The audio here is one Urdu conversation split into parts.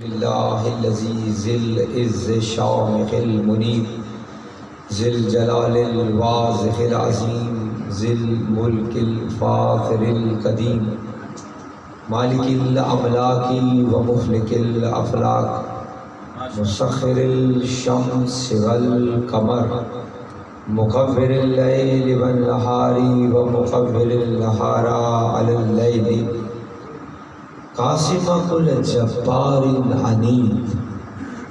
للہ الذی ذی العز شامخ المنیب ذی الجلال الواضح العظیم ذی الملک الفاخر القدیم مالک الاملاک و مفلک الافلاک مسخر الشمس والقمر مکور اللیل والنہار و مکور النہار علی اللیل قاسم کل جبار عنید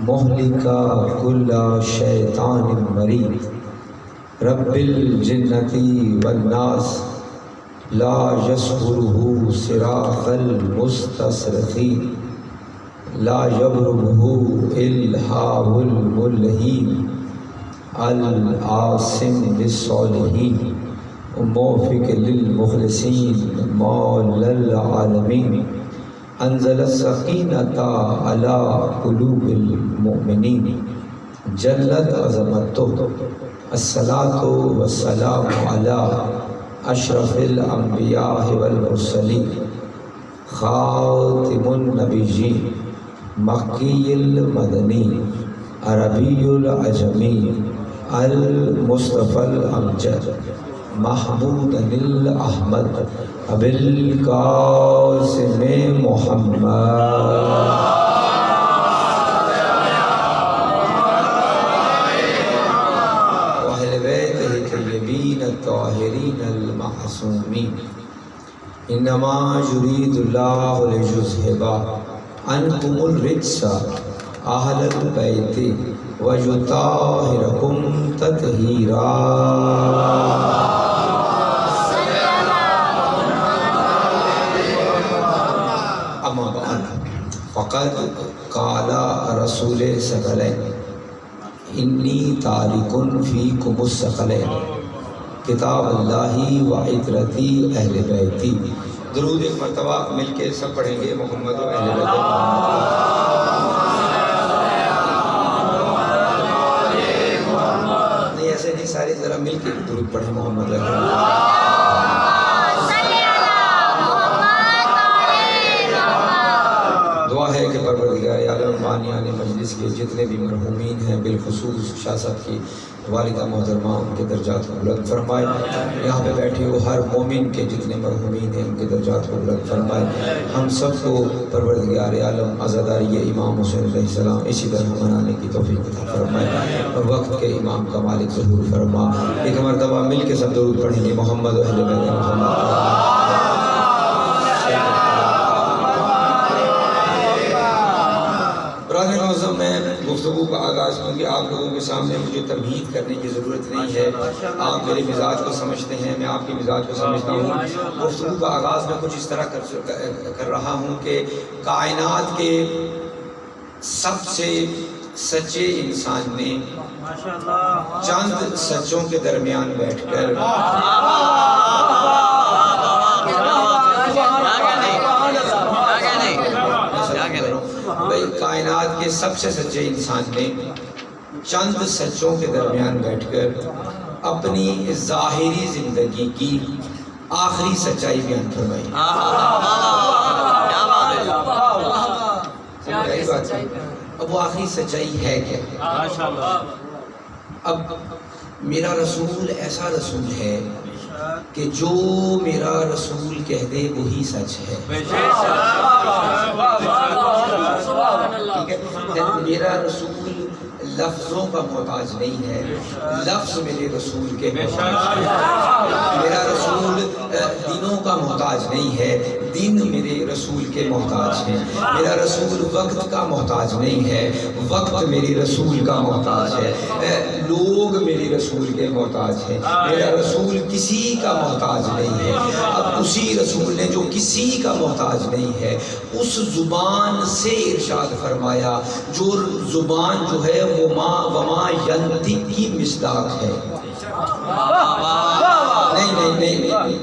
مہلکا کل شیطان مرید رب الجنۃ والناس لا یصبرہ صراط المستصرخین لا یبرمہ الہاء الملہین العاصم للصالحین موفق للمخلصین مولا العالمین انزل السکینۃ علی قلوب المؤمنین جلت عظمتہ الصلاۃ والسلام علی اشرف الانبیاء والمرسلین خاتم النبیین مکی المدنی عربی العجمی المصطفی الامجد محمود الاحمد ابی القاسم محمد واہل بیتہ الطیبین الطاہرین المعصومین انما یرید اللہ لیذھب عنکم الرجس اہل البیت ویطہرکم تطہیرا اما بعد فقد قال رسول ثقلین انی تارک فیکم الثقلین کتاب اللہ و عترتی اہل بیتی۔ درود ایک مرتبہ مل کے سب پڑھیں گے محمد و اہل بیت نہیں ایسے نہیں، سارے ذرا مل کے درود پڑھیں محمد و اہل دعا ہے کہ پروردگار عالم بانیان مجلس کے جتنے بھی مرحومین ہیں بالخصوص شاہ صاحب کی والدہ محترمہ ان کے درجات کو بلند فرمائے، یہاں پہ بیٹھے ہو ہر مومن کے جتنے مرحومین ہیں ان کے درجات کو بلند فرمائے، ہم سب کو پروردگار عالم عزاداری امام حسین علیہ السلام اسی طرح منانے کی توفیق عطا فرمائے اور وقت کے امام کا مالک ظہور فرما۔ ایک مرتبہ مل کے سب درود پڑھیں گے محمد و اہل بیت محمد۔ برادر معظم، میں گفتگو کا آغاز کیونکہ آپ لوگوں کے سامنے مجھے تمہید کرنے کی ضرورت نہیں ہے، آپ میرے مزاج کو سمجھتے ہیں، میں آپ کے مزاج کو سمجھتا ہوں۔ گفتگو کا آغاز میں کچھ اس طرح کر رہا ہوں کہ کائنات کے سب سے سچے انسان نے چند سچوں کے درمیان بیٹھ کر کائنات کے سب سے سچے انسان نے چند سچوں کے درمیان بیٹھ کر اپنی ظاہری زندگی کی آخری سچائی بیان فرمائی۔ اب وہ آخری سچائی ہے کیا؟ اب میرا رسول ایسا رسول ہے کہ جو میرا رسول کہہ دے وہی سچ ہے۔ میرا رسول لفظوں کا محتاج نہیں ہے، لفظ میرے رسول کے محتاج ہے۔ میرا رسول دنوں کا محتاج نہیں ہے، دن میرے رسول کے محتاج ہیں۔ میرا رسول وقت کا محتاج نہیں ہے، وقت میرے رسول کا محتاج ہے۔ لوگ میرے رسول کے محتاج ہیں، میرا رسول کسی کا محتاج نہیں ہے۔ اب اسی رسول نے جو کسی کا محتاج نہیں ہے اس زبان سے ارشاد فرمایا، جو زبان جو ہے وہ وما ینطق کی مصداق ہے۔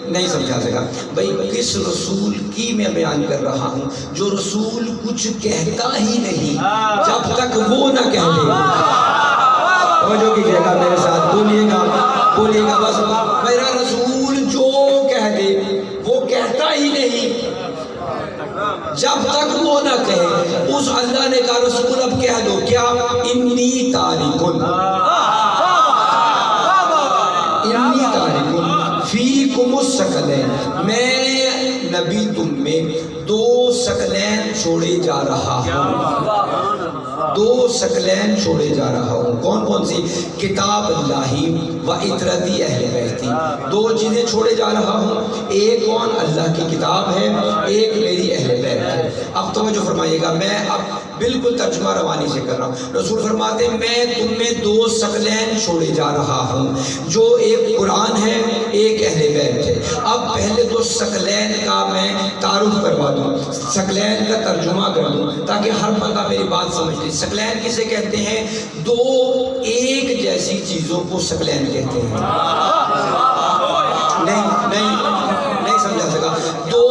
نہیں سمجھا سکا بھئی، کس رسول کی میں بیان کر رہا ہوں جو رسول کچھ کہتا ہی نہیں جب تک وہ نہ کہہ دے۔ توجہ کیجئے گا میرے ساتھ، بولیے گا بس، میرا رسول جو کہہ دے وہ کہتا ہی نہیں جب تک وہ نہ کہے۔ اس اس اللہ نے کہا رسول اب کہہ دو کیا انی تارکن فیکم الثقلین، میں نبی تم میں دو ثقلین چھوڑے جا رہا ہوں، دو ثقلین چھوڑے جا رہا ہوں۔ کون کون سی؟ کتاب اللہ و اطرتی اہل بیتی، دو چیزیں چھوڑے جا رہا ہوں، ایک کون؟ اللہ کی کتاب ہے، ایک میری اہل بیت ہے۔ اب توجہ فرمائیے گا، میں اب بالکل ترجمہ روانی سے کر رہا ہوں۔ رسول فرماتے ہیں میں تم میں دو ثقلین چھوڑے جا رہا ہوں، جو ایک قرآن ہے ایک اہل بیت ہے۔ اب پہلے تو ثقلین کا میں تعارف کروا دوں، ثقلین کا ترجمہ کر دوں تاکہ ہر بندہ میری بات سمجھ لے۔ ثقلین کسے کہتے ہیں؟ دو ایک جیسی چیزوں کو ثقلین کہتے ہیں۔ نہیں سمجھا سکا؟ دو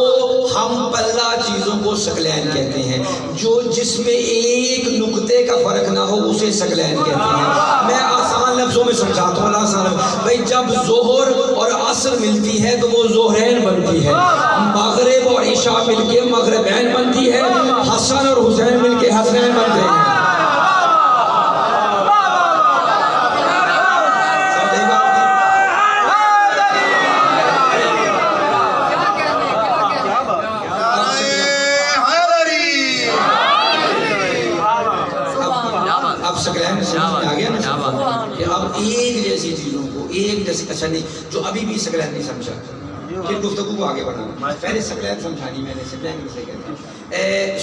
ہم پلہ چیزوں کو ثقلین کہتے ہیں، جو جس میں ایک نقطے کا فرق نہ ہو اسے ثقلین کہتے ہیں۔ میں آسان لفظوں میں سمجھاتا ہوں، آسان بھائی جب ظہر اور عصر ملتی ہے تو وہ ظہرین بنتی ہے، مغرب اور عشاء مل کے مغربین بنتی ہے، حسن اور حسین مل کے حسنین بنتے ہیں۔ اب ایک جیسی چیزوں کو ایک جیسی، اچھا نہیں جو ابھی بھی ثقلین نہیں سمجھا، پھر گفتگو کو آگے بڑھانا، پہلے ثقلین سمجھانی میں نے۔ ثقلین کسے کہتے ہیں؟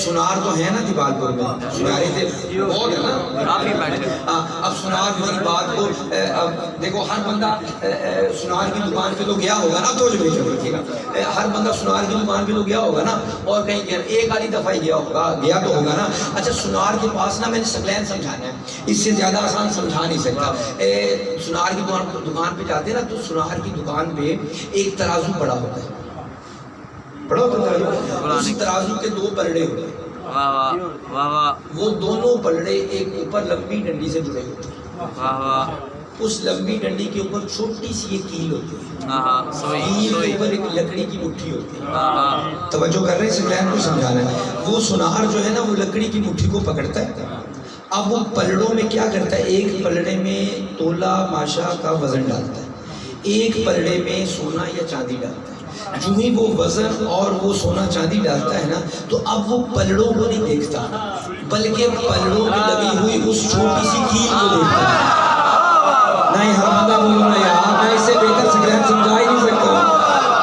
سنار تو ہے نا دیوال پور میں، سنارے تھے بہت ہے نا کافی بیٹھے۔ اب سنار میری بات کو دیکھو، ہر بندہ سنار کی دکان پہ تو گیا ہوگا نا، تو جو رکھیے گا، ہر بندہ سنار کی دکان پہ تو گیا ہوگا نا، اور کہیں گیا ایک آدھی دفعہ ہی گیا تو ہوگا نا۔ اچھا سنار کے پاس نا میں نے ثقلین سمجھانا ہے، اس سے زیادہ آسان سمجھا نہیں سکتا۔ سنار کی دکان پہ جاتے نا تو سنار کی دکان پہ ایک ترازو بڑا ہوتا ہے، بڑا ہوتا ہے، اس ترازو کے دو پلڑے ہوتے ہیں، وہ دونوں پلڑے ایک اوپر لمبی ڈنڈی سے جڑے ہوتے ہیں، اس لمبی ڈنڈی کے اوپر چھوٹی سی ایک کیل ہوتی ہے، کیل کے اوپر ایک لکڑی کی مٹھی ہوتی ہے۔ توجہ کر رہے ہیں؟ ثقلین کو سمجھانا ہے۔ وہ سنار جو ہے نا وہ لکڑی کی مٹھی کو پکڑتا ہے، اب وہ پلڑوں میں کیا کرتا ہے، ایک پلڑے میں تولہ ماشا کا وزن ڈالتا ہے، ایک پلڑے میں سونا یا چاندی ڈالتا ہے۔ جو ہی وہ وزن اور وہ سونا چاندی ڈالتا ہے نا تو اب وہ پلڑوں کو نہیں دیکھتا بلکہ پلڑوں میں لگی ہوئی اس چھوٹی سی کیل کو دیکھتا ہے۔ نہیں ہر بندہ بولو نا یار، میں اس سے بہتر ثقلین سمجھا ہی نہیں سکتا،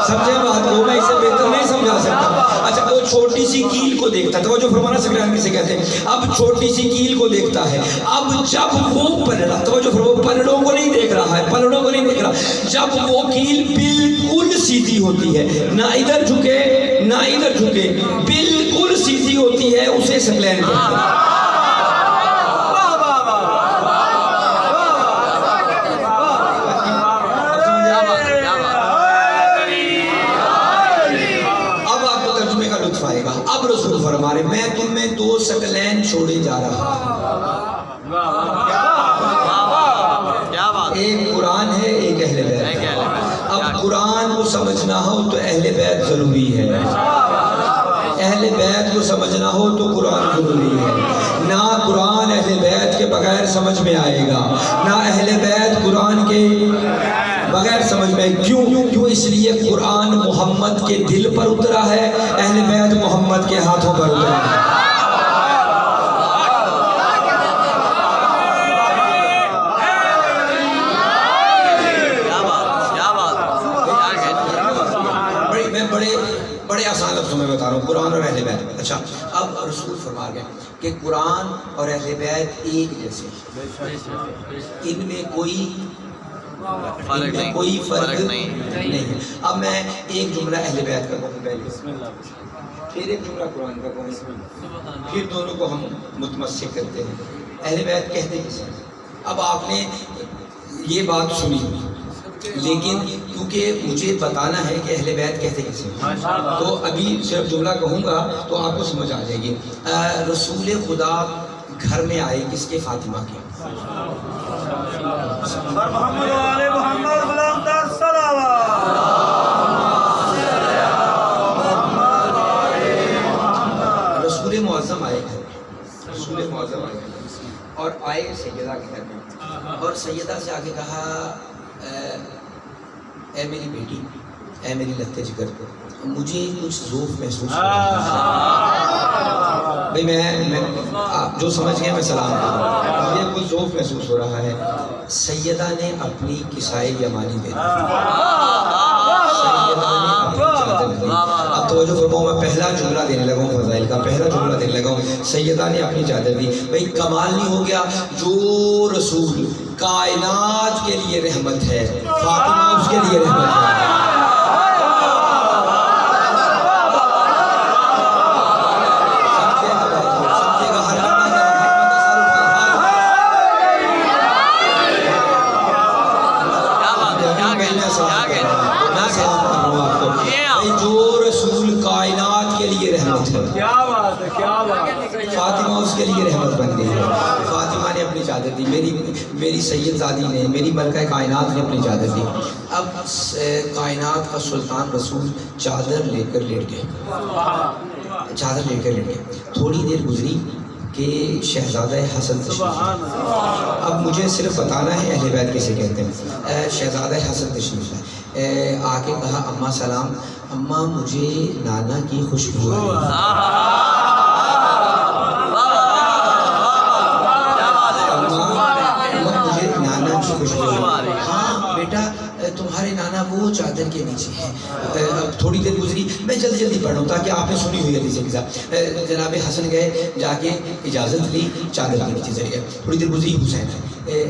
سمجھے بات کو، میں اس سے بہتر نہیں سمجھا سکتا۔ اچھا وہ چھوٹی سی کیل کو دیکھتا ہے، تو وہ جو فرمانا ثقلین کسے کہتے ہیں؟ اب چھوٹی سی کیل کو دیکھتا ہے، اب جب وہ پلڑا، تو جو فرمانا پلڑوں کو نہیں دیکھ رہا ہے، پلڑوں کو نہیں دیکھ رہا، جب وہ کیل بالکل سیدھی ہوتی ہے، نہ ادھر جھکے نہ ادھر جھکے، بالکل سیدھی ہوتی ہے، اسے ثقلین کہتے ہیں۔ اب رسول فرما رہے میں تم میں دو ثقلین چھوڑے جا رہا ہوں، ایک قرآن ہے ایک اہل بیت۔ اب قرآن کو سمجھنا ہو تو اہل بیت ضروری ہے، اہل بیت کو سمجھنا ہو تو قرآن ضروری ہے۔ نہ قرآن اہل بیت کے بغیر سمجھ میں آئے گا، نہ اہل بیت قرآن کے بغیر سمجھ میں۔ کیوں؟ اس لیے قرآن محمد کے دل پر اترا ہے، اہل بیت محمد کے ہاتھوں پر اترا ہے۔ بڑے آسان لفظوں میں بتا رہا ہوں، قرآن اور اہل بیت۔ اچھا اب رسول فرما گئے کہ قرآن اور اہل بیت ایک جیسے، ان میں کوئی فرق نہیں ہے۔ اب میں ایک جملہ اہل بیت کا کہوں پہلے، پھر ایک جملہ قرآن کا کہوں، پھر دونوں کو ہم متمسک کرتے ہیں۔ اہل بیت کہتے کسے؟ اب آپ نے یہ بات سنی، لیکن کیونکہ مجھے بتانا ہے کہ اہل بیت کہتے کسے، تو ابھی صرف جملہ کہوں گا تو آپ کو سمجھ آ جائے گی۔ رسول خدا گھر میں آئے کس کے؟ فاطمہ کے۔ رسول معظم آئے رسول معظم آئے اور آئے سیدہ کے گھر میں، اور سیدہ سے آگے کہا اے میری بیٹی، اے میری لگتے جگر، مجھے کچھ ذوف محسوس ہو رہا ہے۔ بھئی میں آپ جو سمجھ گئے میں سلام کروں، مجھے کچھ ذوف محسوس ہو رہا ہے۔ سیدہ نے اپنی کسائے یمانی دے دی، سیدہ نے اپنی چادر دی۔ اب توجہ فرماؤ، میں پہلا جملہ دینے لگا ہوں فضائل کا، پہلا جملہ دینے لگا ہوں، سیدہ نے اپنی چادر دی۔ بھئی کمال نہیں ہو گیا؟ جو رسول کائنات کے لیے رحمت ہے، فاطمہ اس کے لیے رحمت ہے۔ فاطمہ اس کے لیے رحمت بن گئی ہے۔ فاطمہ نے اپنی چادر دی، میری سید زادی نے، میری ملکہ کائنات نے اپنی چادر دی۔ اب کائنات کا سلطان رسول چادر لے کر لیٹ گئے، چادر لے کر لیٹ گئے۔ تھوڑی دیر گزری کہ شہزادہ حسن تشریف لائے۔ اب مجھے صرف بتانا ہے اہل بیت کسے کہتے ہیں۔ شہزادہ حسن تشریف لائے، آ کے کہا اماں سلام، اماں مجھے نانا کی خوشبو آ رہی ہے۔ ہاں بیٹا تمہارے نانا وہ چادر کے نیچے ہیں۔ تھوڑی دیر گزری، میں جلدی جلدی پڑھوں تاکہ آپ نے سنی ہوئی حدیث کے ساتھ۔ جناب حسن گئے، جا کے اجازت لی، چادر کے نیچے چلے گئے۔ تھوڑی دیر گزری، حسین ہے،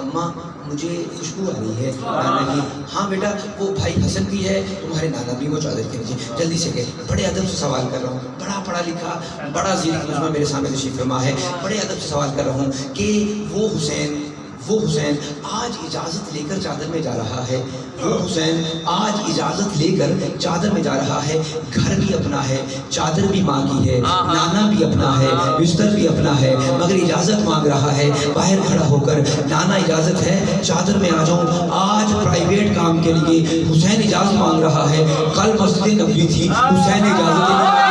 اماں مجھے خوشبو آ رہی ہے نانا کی۔ ہاں بیٹا وہ بھائی حسن بھی ہے، تمہارے نانا بھی وہ چادر کے نیچے۔ جلدی سے گئے، بڑے ادب سے سوال کر رہا ہوں، بڑا پڑھا لکھا بڑا زیر مجمع میرے سامنے تشریف فرما ہے، بڑے ادب سے سوال کر رہا ہوں کہ وہ حسین آج اجازت لے کر چادر میں جا رہا ہے، وہ حسین آج اجازت لے کر چادر میں جا رہا ہے، گھر بھی اپنا ہے، چادر بھی ماں کی ہے، نانا بھی اپنا ہے، بستر بھی اپنا ہے، مگر اجازت مانگ رہا ہے باہر کھڑا ہو کر، نانا اجازت ہے چادر میں آ جاؤں، آج پرائیویٹ کام کے لیے حسین اجازت مانگ رہا ہے، کل مسجد نبوی تھی، حسین اجازت نہیں مانگی۔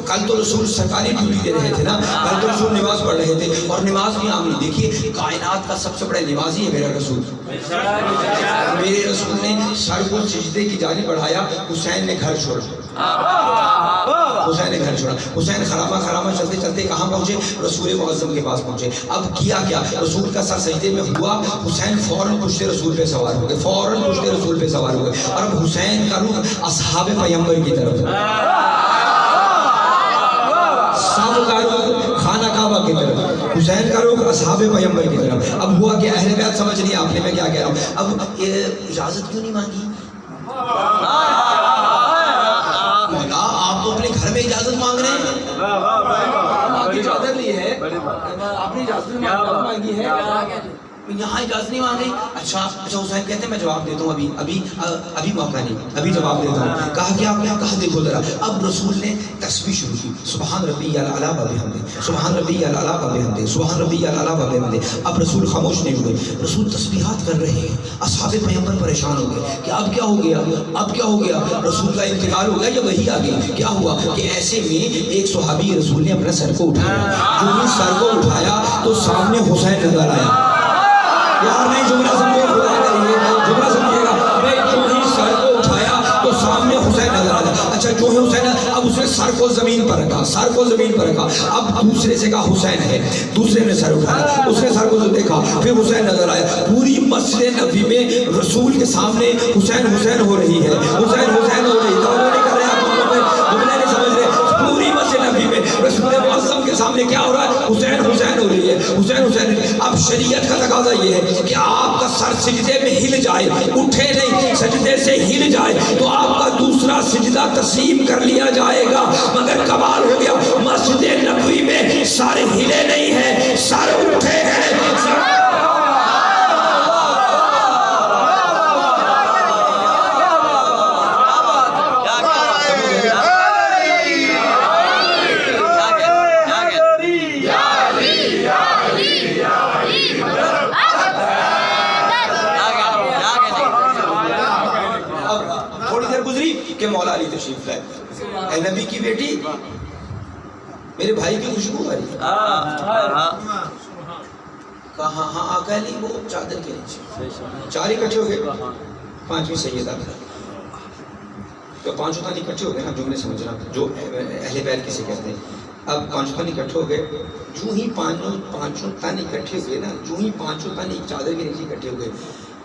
کل تو رسول سرکاری ڈیوٹی دے رہے تھے نا، کل تو رسول نماز پڑھ رہے تھے، اور نماز بھی عام نہیں۔ دیکھیے کائنات کا سب سے بڑا نمازی ہے میرا رسول۔ میرے رسول نے سر کو سجدے کی جانب بڑھایا، حسین نے گھر چھوڑا، حسین نے گھر چھوڑا۔ حسین خرامہ چلتے چلتے کہاں پہنچے؟ رسول معظم کے پاس پہنچے۔ اب کیا رسول کا سر سجدے میں ہوا، حسین فوراً پشت رسول پہ سوار ہو گئے، فوراً پشت رسول پہ سوار ہو گئے، اور اب حسین کا رخ اصحاب پیغمبر کی طرف، سب کا رخ خانہ کعبہ کی طرف، حسین کا رخ اصحاب پیغمبر کی طرف۔ اب ہوا کہ اہل بیت سمجھ لیا آپ نے میں کیا کہہ رہا ہوں۔ اب اجازت کیوں نہیں مانگی؟ مولا آپ تو اپنے گھر میں اجازت مانگ رہے ہیں، آپ نے چادر لی ہے، آپ نے اجازت مانگی ہے، یہاں اجازت نہیں مانگ رہی۔ اچھا حسین کہتے ہیں میں جواب دیتا ہوں، ابھی موقع نہیں، ابھی جواب دیتا ہوں۔ کہا کیا کہا دیکھو ذرا۔ اب رسول نے تسبیح شروع کی، سبحان ربی الاعلیٰ و بحمدہ، سبحان ربی الاعلیٰ و بحمدہ، سبحان ربی الاعلیٰ و بحمدہ۔ اب رسول خاموش نہیں ہوئے، رسول تسبیحات کر رہے ہیں۔ اصحاب پیغمبر پریشان ہو گئے کہ اب کیا ہو گیا، اب کیا ہو گیا، رسول کا انتقال ہو گیا یا وہی آ گئی؟ کیا ہوا کہ ایسے میں ایک صحابی رسول نے اپنا سر کو اٹھایا، جو بھی سر کو اٹھایا تو سامنے حسین نظر آیا۔ یار نہیں جملہ سمجھے، خدا کریے جملہ سمجھے گا، میں جو ہی سر کو اٹھایا تو سامنے حسین نظر آیا۔ اچھا جو ہے حسین، اب اس نے سر کو زمین پر رکھا، سر کو زمین پر رکھا، اب دوسرے سے کہا حسین ہے، دوسرے نے سر اٹھایا، اس نے سر کو دیکھا، پھر حسین نظر آیا۔ پوری مسجد نبوی میں رسول کے سامنے حسین حسین ہو رہی ہے، حسین حسین ہو رہی ہے، توجہ نہیں کر رہے آپ لوگ، جملے نہیں سمجھ رہے۔ پوری مسجد نبوی میں رسول معظم کے سامنے کیا ہو رہا ہے؟ حسین حسین ہو رہی ہے، حسین حسین۔ اب شریعت کا تقاضا یہ ہے کہ آپ کا سر سجدے میں ہل جائے، اٹھے نہیں، سجدے سے ہل جائے تو آپ کا دوسرا سجدہ تسلیم کر لیا جائے گا۔ مگر کمال ہو گیا، مسجد نبوی میں سر ہلے نہیں ہیں، سر اٹھے ہیں۔ بیٹی میرے بھائی کی خوشبو آ رہی ہے. کہا ہاں آقا علی وہ چادر کے نیچے. چار اکٹھے ہو گئے, پانچویں سیدہ تو پانچوں تانی اکٹھے ہو گئے نا, جملے سمجھنا جو اہل بیت کسے کہتے ہیں. اب پانچوں تانی اکٹھے ہو گئے, جو ہی پانچوں تانی اکٹھے ہوئے نا, جو ہی پانچوں تانی ایک چادر کے نیچے اکٹھے ہوئے,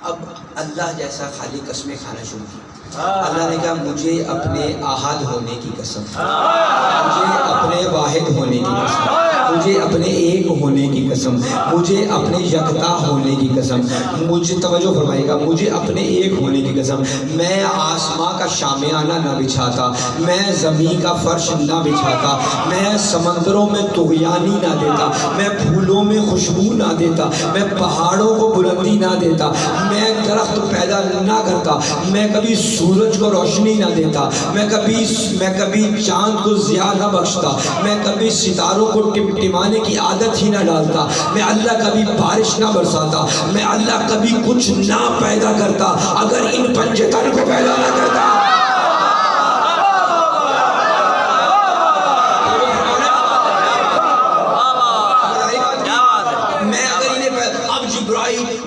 اب اللہ جیسا خالی قسمیں کھانا شروع کی. اللہ نے کہا مجھے اپنے احد ہونے کی قسم, مجھے اپنے واحد ہونے کی قسم, مجھے اپنے ایک ہونے کی قسم, مجھے اپنے یکتا ہونے کی قسم, مجھے توجہ فرمائے گا, مجھے اپنے ایک ہونے کی قسم, میں آسماں کا شامیانہ نہ بچھاتا, میں زمین کا فرش نہ بچھاتا, میں سمندروں میں طغیانی نہ دیتا, میں پھولوں میں خوشبو نہ دیتا, میں پہاڑوں کو بلندی نہ دیتا, میں درخت پیدا نہ کرتا, میں کبھی سورج کو روشنی نہ دیتا, میں کبھی چاند کو ضیاء نہ بخشتا, میں کبھی ستاروں کو ٹمٹمانے کی عادت ہی نہ ڈالتا, میں اللہ کبھی بارش نہ برساتا, میں اللہ کبھی کچھ نہ پیدا کرتا اگر ان پنجتن کو پیدا نہ کرتا.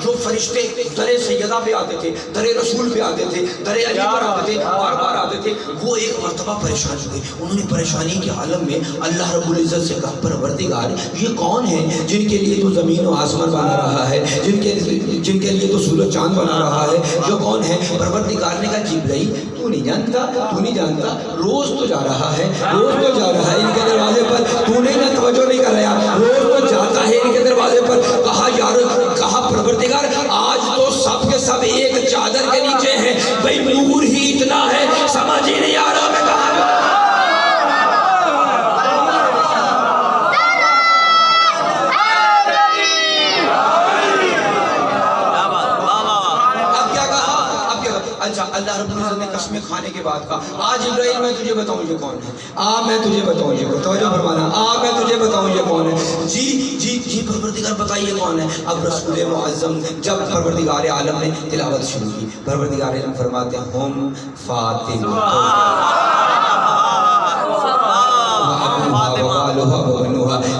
جو فرشتے در سیدہ پہ آتے تھے, در رسول پہ آتے تھے, در علی پر آتے تھے, بار بار آتے تھے, وہ ایک مرتبہ پریشان ہوئے. انہوں نے پریشانی کے عالم میں اللہ رب العزت سے کہا پروردگار یہ کون ہے جن کے لیے تو زمین و آسمان بنا رہا ہے, جن کے لیے تو سورج چاند بنا رہا ہے, جو کون ہے؟ پروردگار نے کہا جبرائیل تو نہیں جانتا, روز تو جا رہا ہے ان کے دروازے پر, تو نہیں نہ توجہ نہیں کر رہا, روز تو جاتا ہے ان کے دروازے پر. کہا پروردگار آج تو سب کے سب ایک چادر کے نیچے ہیں, بھئی نور ہی اتنا ہے سمجھ ہی نہیں آ رہا میں کہاں. اچھا اللہ رب العزت نے قسمیں کھانے کے بعد کہا آج ابراہیل میں تجھے بتاؤں یہ کون ہے, میں تجھے بتاؤں یہ کون, توجہ فرمانا, میں تجھے بتاؤں یہ کون ہے. جی پروردگار بتائیے کون ہے. اب رسول معظم جب پروردگار عالم نے تلاوت شروع کی, پروردگار عالم فرماتے ہیں ہم فاطمہ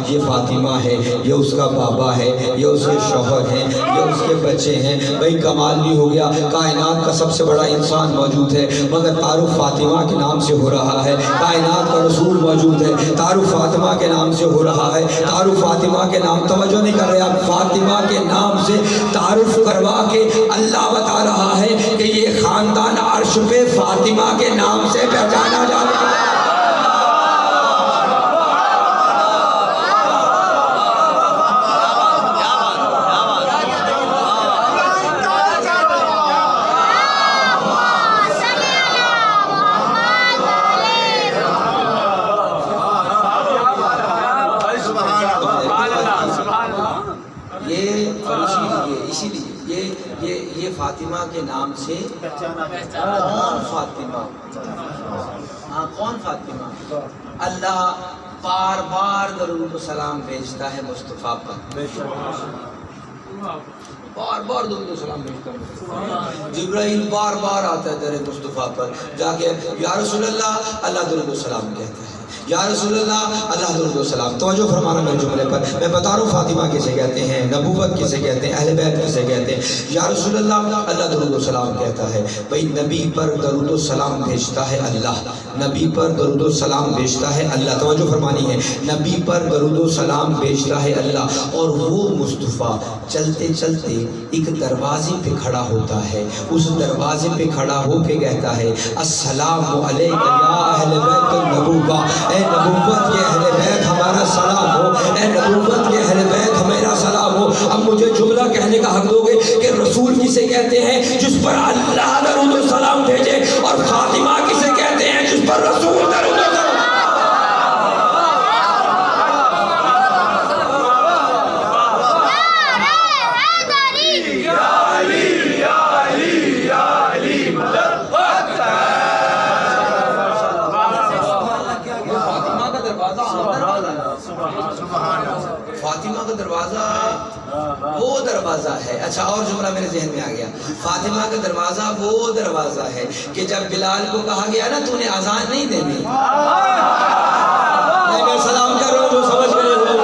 یہ فاطمہ ہے, یہ اس کا بابا ہے, یہ اس کے شوہر ہیں, یہ اس کے بچے ہیں. بھئی کمال بھی ہو گیا, کائنات کا سب سے بڑا انسان موجود ہے مگر تعارف فاطمہ کے نام سے ہو رہا ہے. کائنات کا رسول موجود ہے, تعارف فاطمہ کے نام سے ہو رہا ہے. تعارف فاطمہ کے نام, توجہ نہیں کر رہے آپ, فاطمہ کے نام سے تعارف کروا کے اللہ بتا رہا ہے کہ یہ خاندان عرش پہ فاطمہ کے نام سے پہچانا جاتا ہے. یہ فاطمہ کے نام سے کون فاطمہ, کون فاطمہ؟ اللہ بار بار درود و سلام بھیجتا ہے مصطفیٰ پر, بار بار درود و سلام بھیجتا ہے. جبرائیل بار بار آتا ہے در مصطفیٰ پر جا کے یا رسول اللہ درود و سلام کہتا ہے, یا رسول اللہ درود و سلام. توجہ فرمانا میرے جملے پر, میں بتا رہا ہوں فاطمہ کسے کہتے ہیں, نبوت کسے کہتے ہیں, اہل بیت کسے کہتے ہیں. یا رسول اللہ درود و سلام کہتا ہے. بھئی نبی پر درود و سلام بھیجتا ہے اللہ, نبی پر درود و سلام بھیجتا ہے اللہ. توجہ فرمانی ہے, نبی پر درود و سلام بھیجتا ہے اللہ. اور وہ مصطفیٰ چلتے چلتے ایک دروازے پہ کھڑا ہوتا ہے, اس دروازے پہ کھڑا ہو کے کہتا ہے السلام علیکم یا اہل بیت النبوہ, اے نبوت کے اہل بیت ہمارا سلام ہو, اے نبوت کے اہل بیت ہمارا سلام ہو. اب مجھے جملہ کہنے کا حق دو گے کہ رسول کسے کہتے ہیں جس پر اللہ درود و سلام بھیجے, اور فاطمہ کسے کہتے ہیں جس پر رسول درود و سلام. دروازہ فاطمہ کا دروازہ وہ دروازہ ہے. اچھا اور جملہ میرے ذہن میں آ گیا. فاطمہ کا دروازہ وہ دروازہ ہے کہ جب بلال کو کہا گیا نا تو نے اذان نہیں دینی. میں سلام کر رہا ہوں جو سمجھ گئے ہو,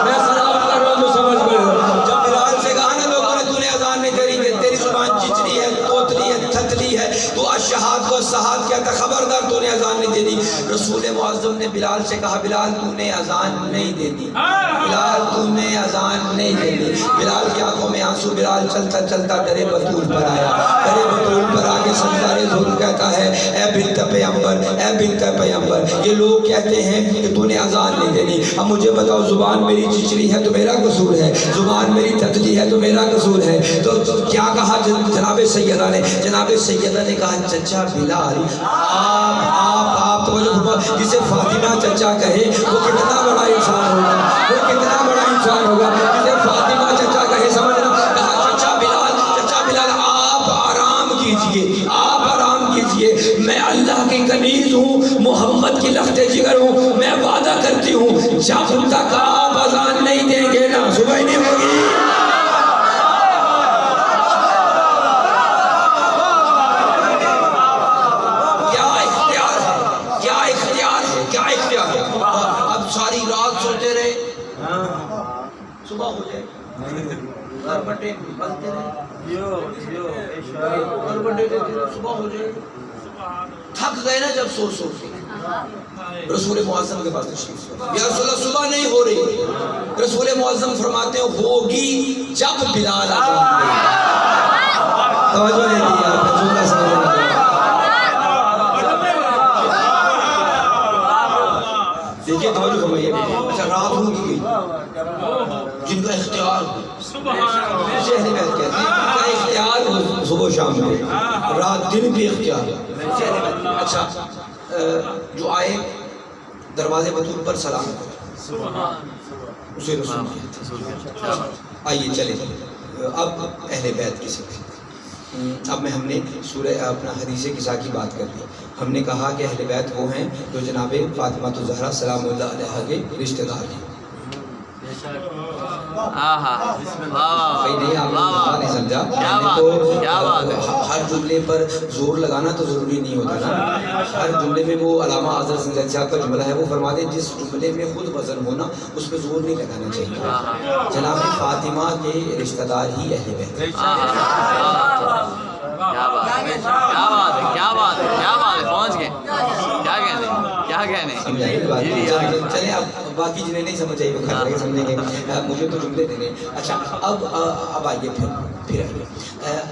میں سلام کر رہا ہوں جو سمجھ گئے ہو. جب بلال سے کہا نا لوگوں نے تو نے اذان نہیں دینی, تیری زبان چچری ہے, توتلی ہے, تھتلی ہے, تو اشہاد کو صحاد کہتا ہے, خبردار تو نے اذان نہیں دینی. رسول معظم نے بلال سے کہا بلال تو نے اذان نہیں دینی, بلال تو نے اذان نہیں دینی. بلال کی آنکھوں میں آنسو. بلال چلتا چلتا درے بطول پر آیا. درے بطول پر آگے سردار ظہور کہتا ہے اے بنت پیغمبر, اے بنت پیغمبر, یہ لوگ کہتے ہیں کہ تو نے اذان نہیں دینی. اب مجھے بتاؤ زبان میری چچری ہے تو میرا قصور ہے, زبان میری تتلی ہے تو میرا قصور ہے. تو کیا کہا جناب سیدہ نے؟ جناب سیدہ نے کہا چچا بلال آپ جسے فاطمہ چچا کہے وہ کتنا بڑا انسان ہوگا, وہ کتنا بڑا انسان ہوگا جسے فاطمہ چچا کہے. سمجھنا. کہا چچا بلال آپ آرام کیجئے, آپ آرام کیجئے. میں اللہ کی کنیز ہوں, محمد کی لخت جگر ہوں. میں وعدہ کرتی ہوں جب تک آپ اذان نہیں دیں گے نا صبح نہیں ہوگی. اب ساری رات سوتے رہے, صبح ہو جائے, کربٹے بنتے رہے, کربٹے دیتے رہے, صبح ہو جائے. تھک گئے نا جب سو کے, رسول معظم کے پاس تشریف لائے. یا رسول اللہ صبح نہیں ہو رہی. رسول معظم فرماتے ہیں ہوگی جب بلال اذان دے. توجہ نہیں کی آپ نے, جملہ سمجھنا. دیکھیے توجہ فرمائیے. اچھا رات ہو گئی, جن کا اختیار ہو, شہر بیت کہتے ہیں جن کا اختیار ہو صبح و شام میں, رات دن بھی اختیار ہو. اچھا جو آئے دروازے بطول پر سلام کرے اسے رسول کہتے ہیں. آئیے چلے اب اہل بیت کسی کہتے ہیں. اب میں ہم نے سورہ اپنا حدیث قصہ کی بات کر دی. ہم نے کہا کہ اہل بیت وہ ہیں جو جناب فاطمہ الزہرا سلام اللہ علیہ کے رشتہ دار ہیں. نہیں سمجھا تو ہر جملے پر زور لگانا تو ضروری نہیں ہوتا نا. ہر جملے میں وہ علامہ حضرت سنجد صاحب کا جملہ ہے, وہ فرماتے ہیں جس جملے میں خود وزن ہونا اس پہ زور نہیں لگانا چاہیے. جناب فاطمہ کے رشتہ دار ہی اہل بیت. کیا بات ہے, کیا بات ہے, کیا بات ہے, کیا بات ہے, پہنچ گئے. کیا کہنے, کیا کہنے. چلیں اب باقی جنہیں نہیں سمجھ آئی وہ کھا رہے سمجھیں گے, مجھے تو جملے دینے. اچھا اب آئیے پھر آئیے.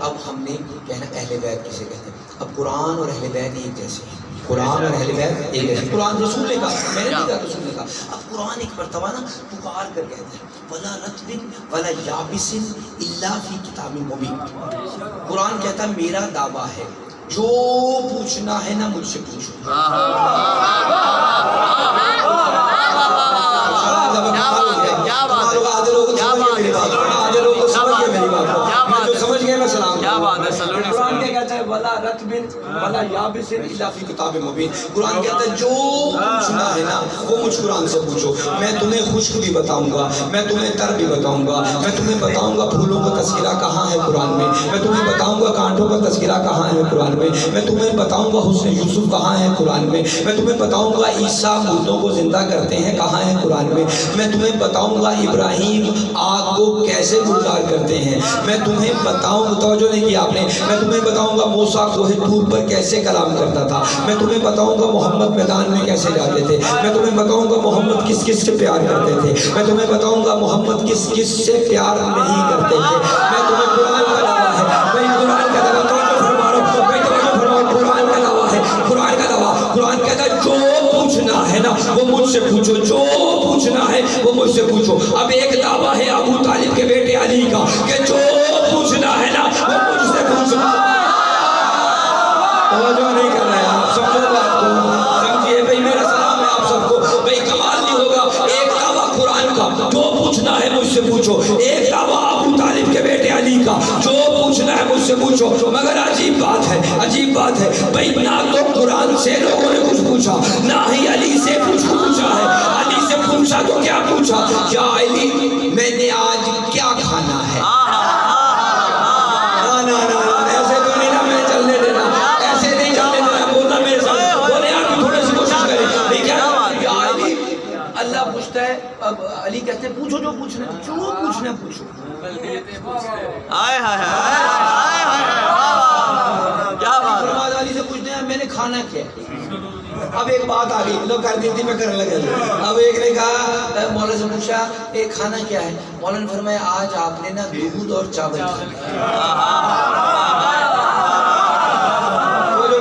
اب ہم نے کہنا اہل بیت کسے کہتے ہیں. اب قرآن اور اہل بیت ایک جیسے ہیں. قرآن اور اہل بیت ایک جیسے. قرآن رسول نے کہا, میں نے نہیں کہا رسول نے کہا. اب قرآن ایک مرتبہ نا پکار کر کہتا ہے وَلَا رَطْبٍ وَلَا يَابِسٍ إِلَّا فِي كِتَابٍ مُبِينٍ. قرآن کہتا ہے میرا دعویٰ ہے جو پوچھنا ہے نا مجھ سے پوچھو. سمجھ گئے نا سلام. قرآن کیا کہتا ہے وَلَا رَطْبٍ وَلَا يَابِسٍ إِلَّا فِي كِتَابٍ مُبِينٍ. قرآن کہتا ہے جو پوچھنا ہے نا وہ مجھ قرآن سے پوچھو. میں تمہیں خشک بھی بتاؤں گا, میں تمہیں تر بھی بتاؤں گا, میں تمہیں بتاؤں گا پھولوں کا تذکرہ کہاں ہے قرآن میں, میں تمہیں بتاؤں گا کانٹوں کا تذکرہ کہاں ہے قرآن میں, میں تمہیں بتاؤں گا حسن یوسف کہاں ہے قرآن میں, میں تمہیں بتاؤں گا عیسیٰ مردوں کو زندہ کرتے ہیں کہاں ہے قرآن میں, میں تمہیں بتاؤں گا ابراہیم آگ کو کیسے گلزار کرتے ہیں, میں تمہیں بتاؤں, توجہ نہیں کیا آپ نے, میں تمہیں بتاؤں گا موسیٰ کوہ طور پر کیسے کلام کرتا تھا, میں تمہیں بتاؤں گا محمد میدان میں کیسے جاتے تھے, میں تمہیں بتاؤں گا محمد کس کس سے پیار کرتے تھے, میں تمہیں بتاؤں گا محمد کس کس سے پیار نہیں کرتے تھے. میں تمہیں قرآن کا دعویٰ ہے, میں قرآن کا دعویٰ قرآن کا دعویٰ ہے, قرآن کا دعویٰ. قرآن کہتا ہے جو پوچھنا ہے نا وہ مجھ سے پوچھو, جو پوچھنا ہے وہ مجھ سے پوچھو. اب ایک دعویٰ ہے ابو طالب کے بیٹے علی کا کہ جو پوچھنا ہے نا وہ مجھ سے پوچھو. توجہ نہیں کر رہے آپ, سمجھو بات کو, سمجھیے بھائی میرا سلام ہے آپ سب کو. بھائی کمال نہیں ہوگا, ایک دعویٰ قرآن کا جو پوچھنا ہے مجھ سے پوچھو, ایک دعویٰ ابو طالب کے بیٹے علی کا جو پوچھنا ہے مجھ سے پوچھو. مگر عجیب بات ہے, عجیب بات ہے بھائی, نہ تو قرآن سے لوگوں نے کچھ پوچھا, نہ ہی علی سے کچھ پوچھا ہے. معاویہ پوچھتا ہے، اب علی کہتے ہیں پوچھو جو پوچھنا ہے، جو پوچھنا ہے پوچھو. آئے ہائے ہائے ہائے، کیا بات ہے. فرمایا علی سے پوچھتے ہیں میں نے کھانا کیا. اب ایک بات آ گئی، لوگ کر دیتی میں کرنے لگے. اب ایک نے کہا مولا سے پوچھا ایک کھانا کیا ہے. مولا نے فرمایا آج آپ نے نا دودھ اور چاول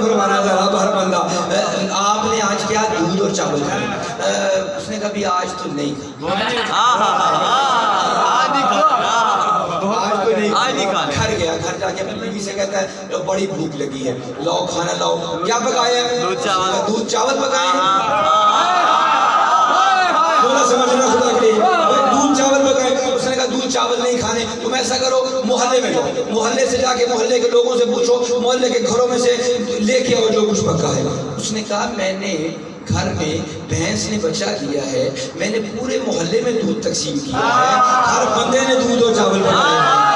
فرمانا ذرا ہر بندہ آپ نے آج کیا دودھ اور چاول کھایا. اس نے کہا بھی آج تو نہیں کھایا. گھر گیا، گھر جا کے اپنی بیوی سے کہتا ہے بڑی بھوک لگی ہے، لاؤ کھانا لاؤ. کیا پکایا ہے؟ دودھ چاول پکائے ہیں. سمجھنا خدا کے لیے دودھ چاول پکائے. اس نے کہا دودھ چاول نہیں کھانے، تم ایسا کرو محلے میں جاؤ، محلے سے جا کے محلے کے لوگوں سے پوچھو، محلے کے گھروں میں سے لے کے آؤ جو کچھ پکا ہے. اس نے کہا میں نے گھر میں بھینس نے بچہ دیا ہے، میں نے پورے محلے میں دودھ تقسیم کیا ہے، ہر بندے نے دودھ اور چاول پکایا ہے.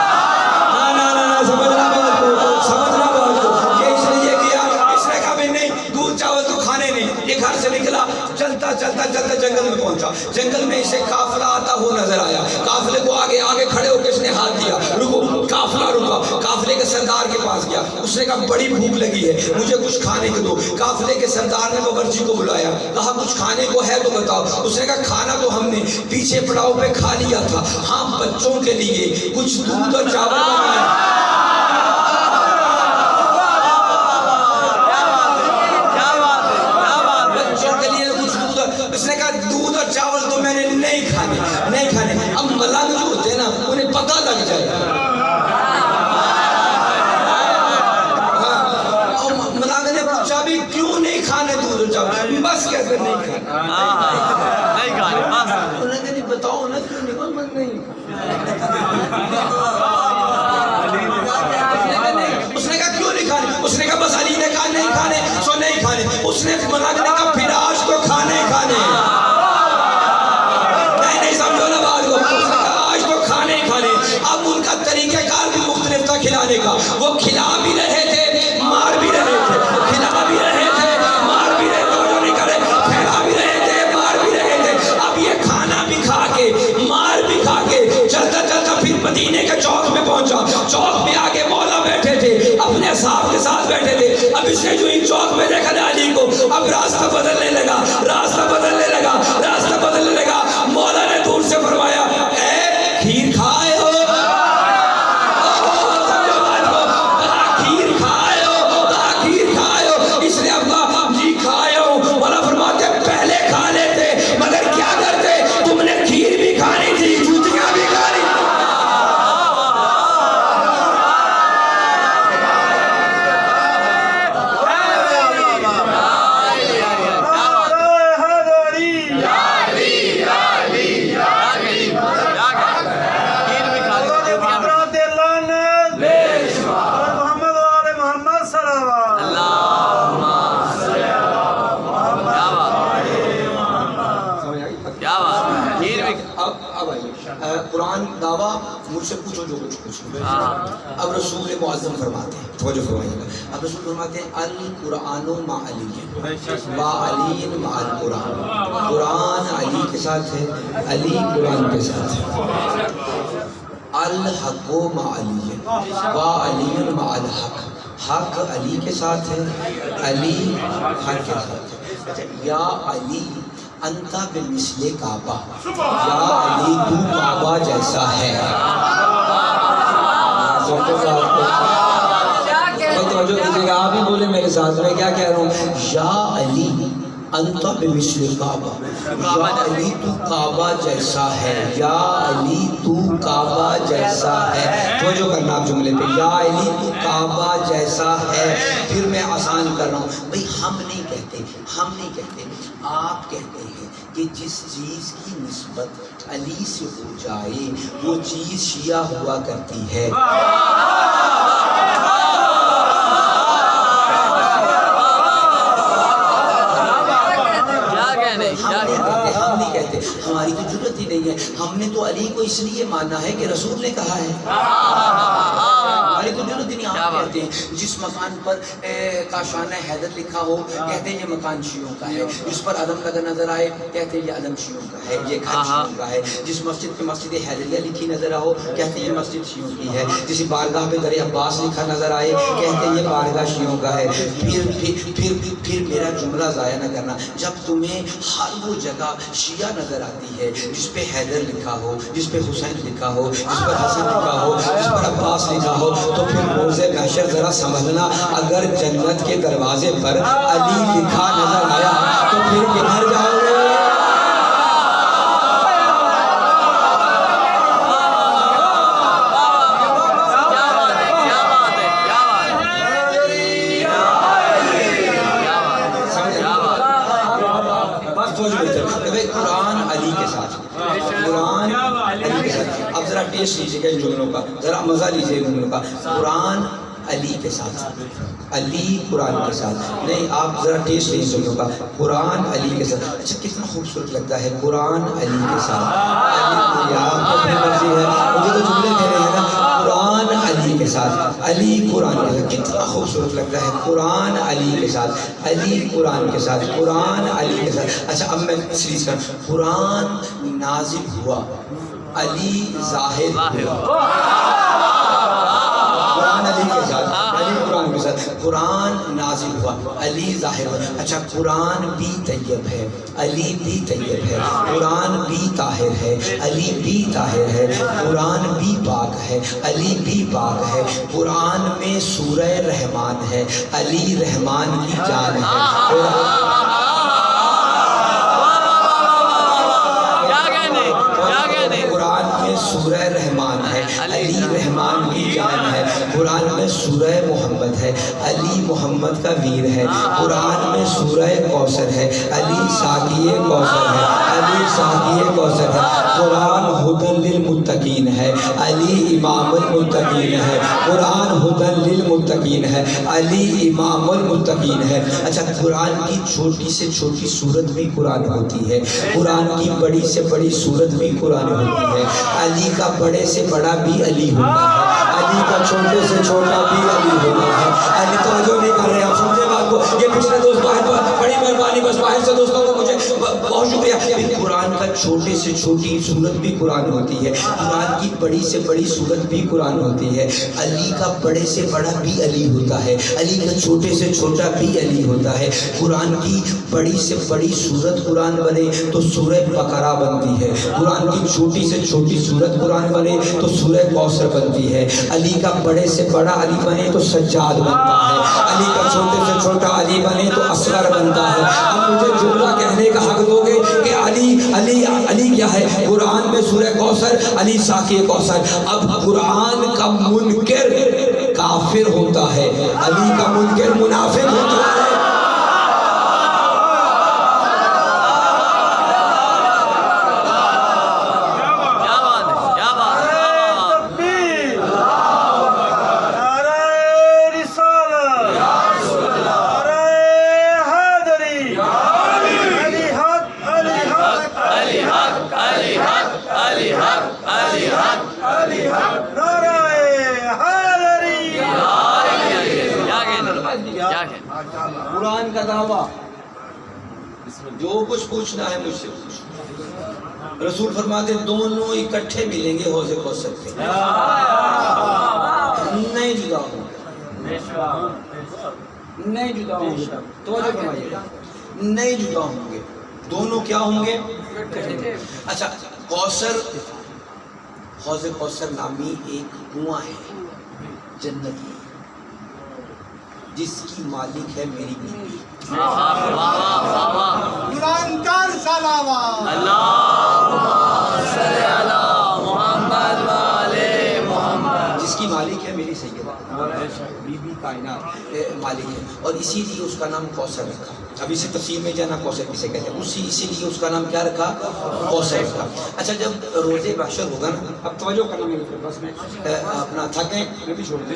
سمجھنا بات کو، سمجھنا بات کو. یہ اس نے یہ کیا، اس نے کہا نہیں دودھ چاول تو کھانے نہیں. یہ گھر سے نکلا، چلتا چلتا چلتا جنگل میں پہنچا. جنگل میں اسے قافلہ آتا ہوا نظر آیا. قافلے کو آگے آگے کھڑے ہو کے اس نے ہاتھ دیا، رکو. قافلہ رکا. قافلے کے سردار کے پاس گیا. اس نے کہا بڑی بھوک لگی ہے، مجھے کچھ کھانے کو دو. قافلے کے سردار نے باورچی کو بلایا، کہا کچھ کھانے کو ہے تو بتاؤ. اس نے کہا کھانا تو ہم نے پیچھے پڑاؤ پہ کھا لیا تھا، ہاں بچوں کے لیے کچھ دودھ اور چاول بنایا. اس نے کہا دودھ اور چاول تو میں نے نہیں کھانے، نہیں کھانے. اب ملنگ جو ہوتے ہیں نا انہیں پتہ لگ جائے. ملنگ نے پوچھا بھی کیوں نہیں کھانے دودھ اور چاول؟ بس کہتے نہیں کھانے، نہیں کھانے بس. انہوں نے کہا بتاؤ نا کیوں نہیں. بس نہیں. اس نے کہا کیوں نہیں کھانے؟ اس نے کہا بس علی نے کہا نہیں کھانے سو نہیں کھانے. اس نے ملنگ نے کہا پھر آج تو کھانے کھانے. نہیں سمجھو نا بات کو. اس نے کہا آج تو کھانے کھانے. اب ان کا طریقہ کار بھی مختلف تھا کھلانے کا. وہ کھلا بھی رہے تھے، مار بھی رہے تھے. کھلا بھی رہے تھے، مار بھی رہے تھے. جو نہیں کرے کھلا بھی رہے تھے، مار بھی رہے تھے. اب یہ کھانا بھی کھا کے مار بھی کھا کے چلتا چلتا پھر مدینے کے چوک میں پہنچا. چوک میں آگے مولا بیٹھے تھے، اپنے اصحاب کے ساتھ بیٹھے تھے. اب اس نے جو ہی چوک میں دیکھا نا علی کو، اب راستہ بدلنے لگا، راستہ بدلنے لگا، راستہ بدلنے لگا. مولا نے دور سے فرمایا اے کھیر کھائے ہو؟ کھیر کھائے ہو؟ کھیر کھائے ہو؟ اس نے اپنا جی کھائے ہو. مولا فرماتے پہلے کھا لیتے مگر کیا کرتے، تم نے کھیر بھی کھانی تھی، جوتیاں بھی کھانی. قرآن دعویٰ مجھ سے پوچھو جو کچھ پوچھو. اب رسول معظم فرماتے ہیں، توجہ فرمائیے گا. اب رسول فرماتے ہیں القرآن مع علی با علی مع القرآن. قرآن علی کے ساتھ ہے، علی قرآن کے ساتھ ہے. الحق مع علی با علی مع الحق. حق علی کے ساتھ ہے، علی حق کے ساتھ ہے. یا علی انتا بمثل کعبہ، یا علی تو کعبہ جیسا ہے. آپ ہی بولے میرے ساتھ، میں کیا کہہ رہا ہوں. یا علی انتا بمثل کعبہ، یا علی تو کعبہ جیسا ہے. یا علی تو کعبہ جیسا ہے. جو کرنا آپ جملے پہ، یا علی تو کعبہ جیسا ہے. پھر میں آسان کر رہا ہوں بھئی. ہم نہیں کہتے، ہم نہیں کہتے، آپ کہتے ہیں کہ جس چیز کی نسبت علی سے ہو جائے وہ چیز شیعہ ہوا کرتی ہے. ہم نہیں کہتے ہماری تو ضرورت ہی نہیں ہے. ہم نے تو علی کو اس لیے ماننا ہے کہ رسول نے کہا ہے. ہماری تو ضرورت ہی نہیں. آپ کہتے ہیں جس مکان پر کاشانہ حیدر لکھا ہو کہتے ہیں یہ مکان شیعوں کا ہے. جس پر علم لگا نظر آئے کہتے ہیں یہ علم شیعوں کا ہے, یہ گھر شیعوں کا ہے. جس مسجد پہ مسجد حیدریہ لکھی نظر آؤ کہتے ہیں یہ مسجد شیعوں کی ہے. جس بارگاہ پہ در عباس لکھا نظر آئے کہتے ہیں یہ بارگاہ شیعوں کا ہے. پھر میرا جملہ ضائع نہ کرنا. جب تمہیں ہر وہ جگہ شیعہ نظر آتی ہے جس پہ حیدر لکھا ہو, جس پہ حسین لکھا ہو, جس پر حسن لکھا ہو, جس پر عباس لکھا ہو, تو پھر روز محشر ذرا سمجھنا اگر جنت کے دروازے پر علی لکھا نظر آیا تو پھر کدھر جاؤ گے؟ قرآن علی کے ساتھ, قرآن علی کے ساتھ. اب ذرا ٹیسٹ لیجیے گا ان جملوں کا, ذرا مزہ لیجیے ان جملوں کا. قرآن علی کے ساتھ, علی قرآن کے ساتھ. نہیں, آپ ذرا ٹیسٹ لیجیے جملوں کا. قرآن علی کے ساتھ. اچھا کتنا خوبصورت لگتا ہے قرآن علی کے ساتھ. علی آپ کو اپنی مرضی ہے, مجھے تو جملے دے رہے ہیں نا. قرآن علی کے ساتھ, علی قرآن کے ساتھ. کتنا خوبصورت لگتا ہے قرآن علی کے ساتھ, علی قرآن کے ساتھ, قرآن علی کے ساتھ. اچھا اب میں سیریز کروں. قرآن نازل ہوا, علی ظاہر ہوا. قرآن علی کے ساتھ, علی قرآن کے ساتھ. قرآن نازل ہوا, علی ظاہر ہوا. اچھا قرآن بھی طیب ہے, علی بھی طیب ہے. قرآن بھی طاہر ہے, علی بھی طاہر ہے. قرآن بھی پاک ہے, علی بھی پاک ہے. قرآن میں سورہ رحمان ہے, علی رحمان کی جان ہے. قرآن میں سورہ رحمان ہے, علی رحمان کی جان ہے. قرآن میں سورہ محمد ہے, علی محمد کا ویر ہے. قرآن میں سورہ کوثر ہے, علی ساقی کوثر ہے, علی ساقی کوثر ہے. قرآن ہدی للمتقین ہے, علی امام المتقین ہے. قرآن ہدی للمتقین ہے, علی امام المتقین ہے. اچھا قرآن کی چھوٹی سے چھوٹی سورت بھی قرآن ہوتی ہے, قرآن کی بڑی سے بڑی سورت بھی قرآن ہوتی ہے. علی کا بڑے سے بڑا بھی علی ہوتا ہے, علی کا چھوٹے سے چھوٹا بھی علی ہوتا ہے. علی توجہ نہیں کر رہے, آپ سمجھے بات کو. یہ پچھلے دوست باہر پر بڑی مہربانی, بس باہر سے دوستوں کو مجھے بہت شکریہ. قرآن کا چھوٹے سے چھوٹی سورت بھی قرآن ہوتی ہے, قرآن کی بڑی سے بڑی سورت بھی قرآن ہوتی ہے. علی کا بڑے سے بڑا بھی علی ہوتا ہے, علی کا چھوٹے سے چھوٹا بھی علی ہوتا ہے. قرآن کی بڑی سے بڑی سورت قرآن بنے تو سورہ بقرہ بنتی ہے, قرآن کی چھوٹی سے چھوٹی سورت قرآن بنے تو سورہ کوثر بنتی ہے. علی کا بڑے سے بڑا علی بنے تو سجاد بنتا ہے, علی کا چھوٹے سے چھوٹا علی بنے تو اصغر بنتا ہے. اب مجھے جملہ کہنے کا حق دو گے کہ علی علی علی کیا ہے؟ قرآن میں سورہ کوثر, علی ساقی کوثر. اب قرآن کا منکر کافر ہوتا ہے, علی کا منکر منافق ہوتا ہے. قرآن کا دعویٰ, جو کچھ پوچھنا ہے مجھ سے پوچھو. رسول فرماتے دونوں اکٹھے ملیں گے حوض کوثر پہ, نہیں جدا ہوں گے, نہیں جدا ہوں گے. توجہ فرمائیے گا, نہیں جدا ہوں گے, دونوں کیا ہوں گے؟ اچھا کوثر, حوض کوثر نامی ایک کنواں ہے جنت میں جس کی مالک ہے میری بیوی. جس کی مالک ہے میری سیدہ بی بی کائنات مالک ہے, اور اسی لیے اس کا نام کوثر رکھا. ابھی سے تفسیر میں جانا کوثر کسے کہتے ہیں، اسی لیے اس کا نام کیا رکھا؟ کوثر رکھا۔ اچھا جب روزے محشر ہوگا نا، اب توجہ کرنا میرے پاس میں اپنا تھکیں میں بھی چھوڑ دیں،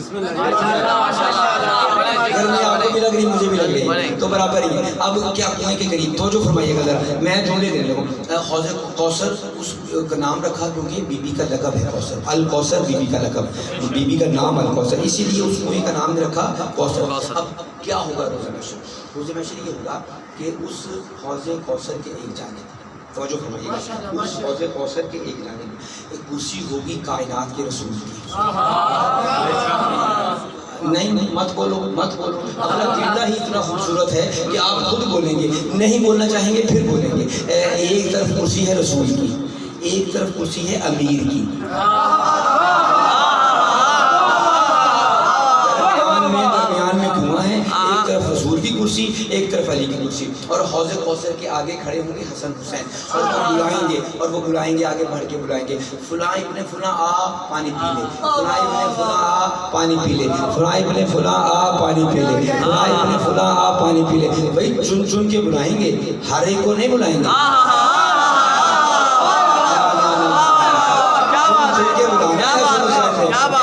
گھر میں آپ کو بھی لگ رہی مجھے بھی لگ رہی تو برابر ہی ہے۔ اب کیا کنویں کے قریب توجہ فرمائیے گا ذرا، میں جملے دے لوں۔ حوض کوثر اس کا نام رکھا کیونکہ بی بی کا لقب ہے کوثر، الکوثر بی بی کا لقب، بی بی کا نام الکوثر، اسی لیے اس کنویں کا نام رکھا کوثر۔ اب کیا ہوگا روزہ محشر؟ روزہ محشر یہ ہوگا کہ اس حوض کوثر کے ایک جانب، توجہ فرمائیے گا، اس حوض کوثر کے ایک جانب ایک کرسی ہوگی کائنات کے رسول کی۔ نہیں مت بولو مت بولو، اپنا کردہ ہی اتنا خوبصورت ہے کہ آپ خود بولیں گے، نہیں بولنا چاہیں گے پھر بولیں گے۔ ایک طرف کرسی ہے رسول کی، ایک طرف کرسی ہے امیر کی، درمیان میں دھواں ہے، ایک طرف رسول کی کرسی ایک طرف علی کی کرسی، اور حوض کوثر کے آگے کھڑے ہوں گے حسن حسین، اور وہ بلائیں گے آگے بڑھ کے بلائیں گے، فلاں ابن فلاں آ پانی پی لے، فلاں ابن فلاں آ پانی پی لے، فلاں ابن فلاں آ پانی پی لے، فلاں ابن فلاں آ پانی پی لے۔ بھائی چن چن کے بلائیں گے، ہر ایک کو نہیں بلائیں گے،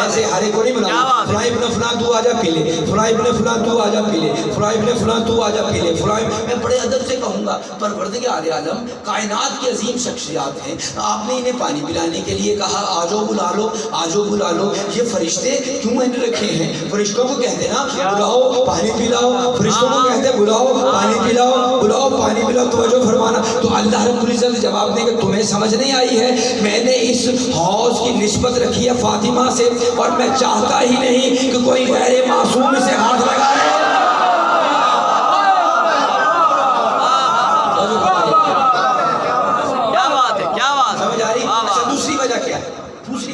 ایسے ہر ایک کو نہیں بلائیں گے۔ فلاں ابن فلاں تو آجا پی لے، فلاں ابن فلاں تو آجا پی لے، فلاں ابن فلاں تو آجا پی لے، فلاں میں بڑے ادب سے کہوں گا پروردگار عالم کائنات کی عظیم شخصیات ہیں، آپ نے انہیں پانی پلانے کے لیے کہا آجو بلا لو آجو بلا لو۔ یہ فرشتے کیوں میں نے رکھے ہیں؟ فرشتوں کو کہتے نا بلاؤ پانی پلاؤ، فرشتوں کو کہتے بلاؤ پانی پلاؤ، بلاؤ پانی پلاؤ، توجہ فرمانا۔ تو اللہ رب العزت جواب دے کہ تمہیں سمجھ نہیں آئی ہے، میں نے اس حوض کی نسبت رکھی ہے فاطمہ سے، اور میں چاہتا ہی نہیں کہ کوئی غیر معصوم اسے ہاتھ لگائے۔ کیا بات ہے، کیا بات سمجھ آ رہی؟ اچھا دوسری وجہ کیا ہے؟ دوسری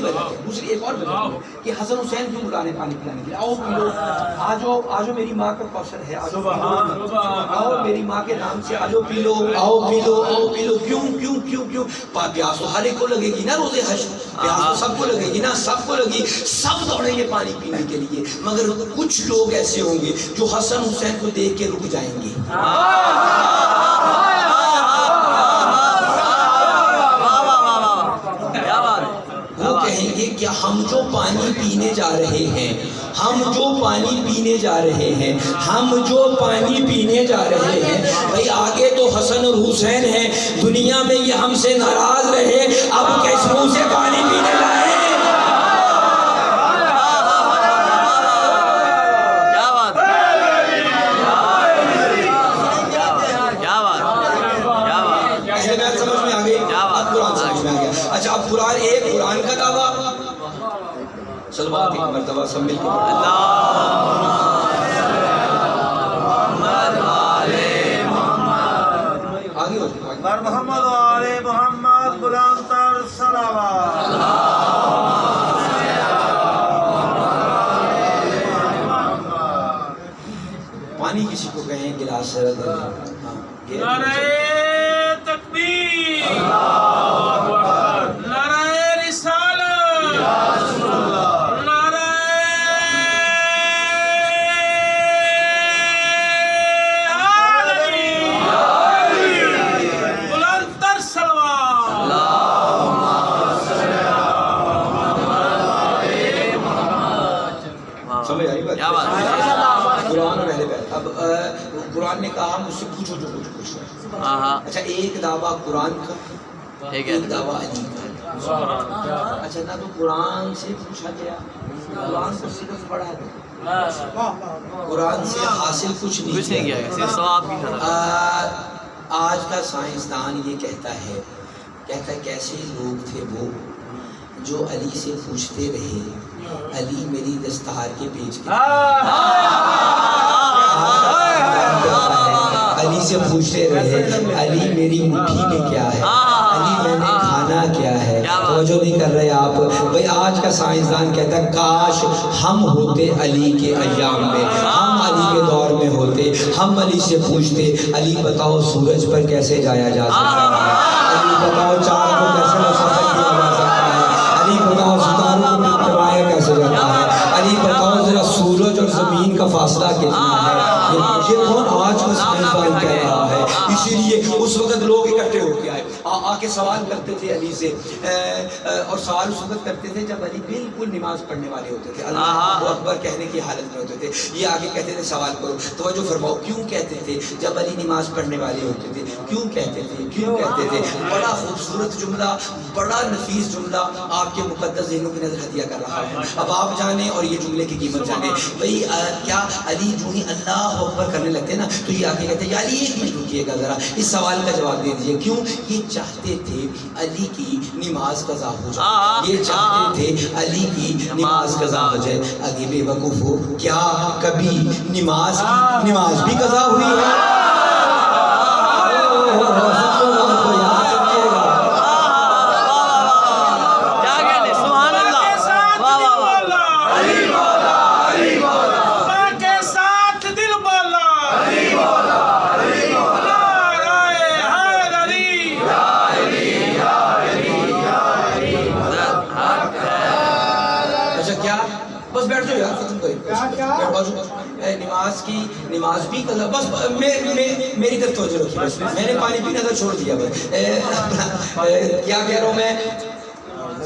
ایک اور وجہ کہ حسن حسین کیوں بلانے پانی پلانے کے لیے؟ آؤ پی لو، آجو میری ماں کا کوثر ہے، آجو آؤ میری ماں کے نام سے آجو پی لو، آؤ پی لو آؤ پی لو۔ کیوں کیوں کیوں کیوں؟ پیاس تو ہر ایک کو لگے گی نا، روزے حشر پیاس تو سب کو لگے گی نا، سب کو لگی، سب دوڑیں گے پانی پینے کے لیے، مگر کچھ لوگ ایسے ہوں گے جو حسن حسین کو دیکھ کے رک جائیں گے۔ وہ کہیں گے کہ ہم جو پانی پینے جا رہے ہیں، ہم جو پانی پینے جا رہے ہیں، ہم جو پانی پینے جا رہے ہیں، بھئی آگے تو حسن اور حسین ہیں، دنیا میں یہ ہم سے ناراض رہے، اب کس منہ سے پانی پینے لائے؟ اچھا اب قرآن ایک قرآن کا دعویٰ، صلوات ایک مرتبہ سب مل کے آگے محمد آل محمد بلند تر صلوات۔ پانی کسی کو کہیں گلاس سے رکھ دیں۔ نعرہ تکبیر، نعرہ رسالت، نعرہ حیدری، بلند تر صلوات۔ سمجھ آئی بات؟ کیا بات ہے؟ قرآن اور اہل بیت۔ اب قرآن نے کہا مجھ سے پوچھو جو کچھ پوچھو۔ اچھا ایک دعویٰ قرآن کا، ایک دعویٰ علی کا۔ اچھا نہ تو قرآن سے پوچھا گیا، قرآن کو صرف پڑھا گیا، قرآن سے حاصل کچھ نہیں کیا گیا، صرف ثواب کی خاطر۔ آج کا سائنسدان یہ کہتا ہے کیسے لوگ تھے وہ جو علی سے پوچھتے رہے علی میری دستار کے پیچ کے، علی سے پوچھتے رہے علی میری مٹھی میں کیا ہے، علی میں نے کھانا کیا ہے۔ توجہ نہیں کر رہے آپ بھئی؟ آج کا سائنسدان کہتا ہے کاش ہم ہوتے علی کے ایام میں، ہم علی کے دور میں ہوتے، ہم علی سے پوچھتے علی بتاؤ سورج پر کیسے جایا جا سکتا ہے، علی بتاؤ چاند کو کیسے مسافر کیا جا سکتا ہے، علی بتاؤ ستاروں کو ٹکرایا کیسے جاتا ہے، علی بتاؤ ذرا سورج اور زمین کا فاصلہ کتنا ہے۔ یہ کون آج کا سائنسدان کہہ رہا ہے؟ سوال کرتے تھے علی سے اور سوال اس وقت کرتے تھے جب علی بالکل نماز پڑھنے والے ہوتے تھے، اللہ اکبر کہنے کی حالت میں ہوتے تھے، یہ آگے کہتے تھے سوال کرو، توجہ فرماؤ کیوں کہتے تھے جب علی نماز پڑھنے والے ہوتے تھے، کیوں کہتے تھے، کیوں کہتے تھے؟ بڑا خوبصورت جملہ، بڑا نفیس جملہ آپ کے مقدس ذہنوں کی نظر ہدیہ کر رہا ہوں، اب آپ جانیں اور یہ جملے کی قیمت جانیں۔ بھئی کیا علی جو ہی اللہ اکبر کرنے لگتے نا تو یہ آگے کہتے ہیں یا علی ایک منٹ رکیے گا ذرا، اس سوال کا جواب دے دیجیے، کیوں؟ یہ چاہتے تھے علی کی نماز قضا ہو جائے، یہ چاہتے تھے علی کی نماز قضا ہو جائے۔ آگے بے وقوف ہو، کیا کبھی نماز بھی قضا ہوئی ہے؟ بس بیٹھ جاؤ یار، ختم کریں، نماز بھی قضا، بس میری طرف توجہ رکھیے، بس میں نے پانی پینا تھا چھوڑ دیا، بس کیا کہہ رہا ہوں میں؟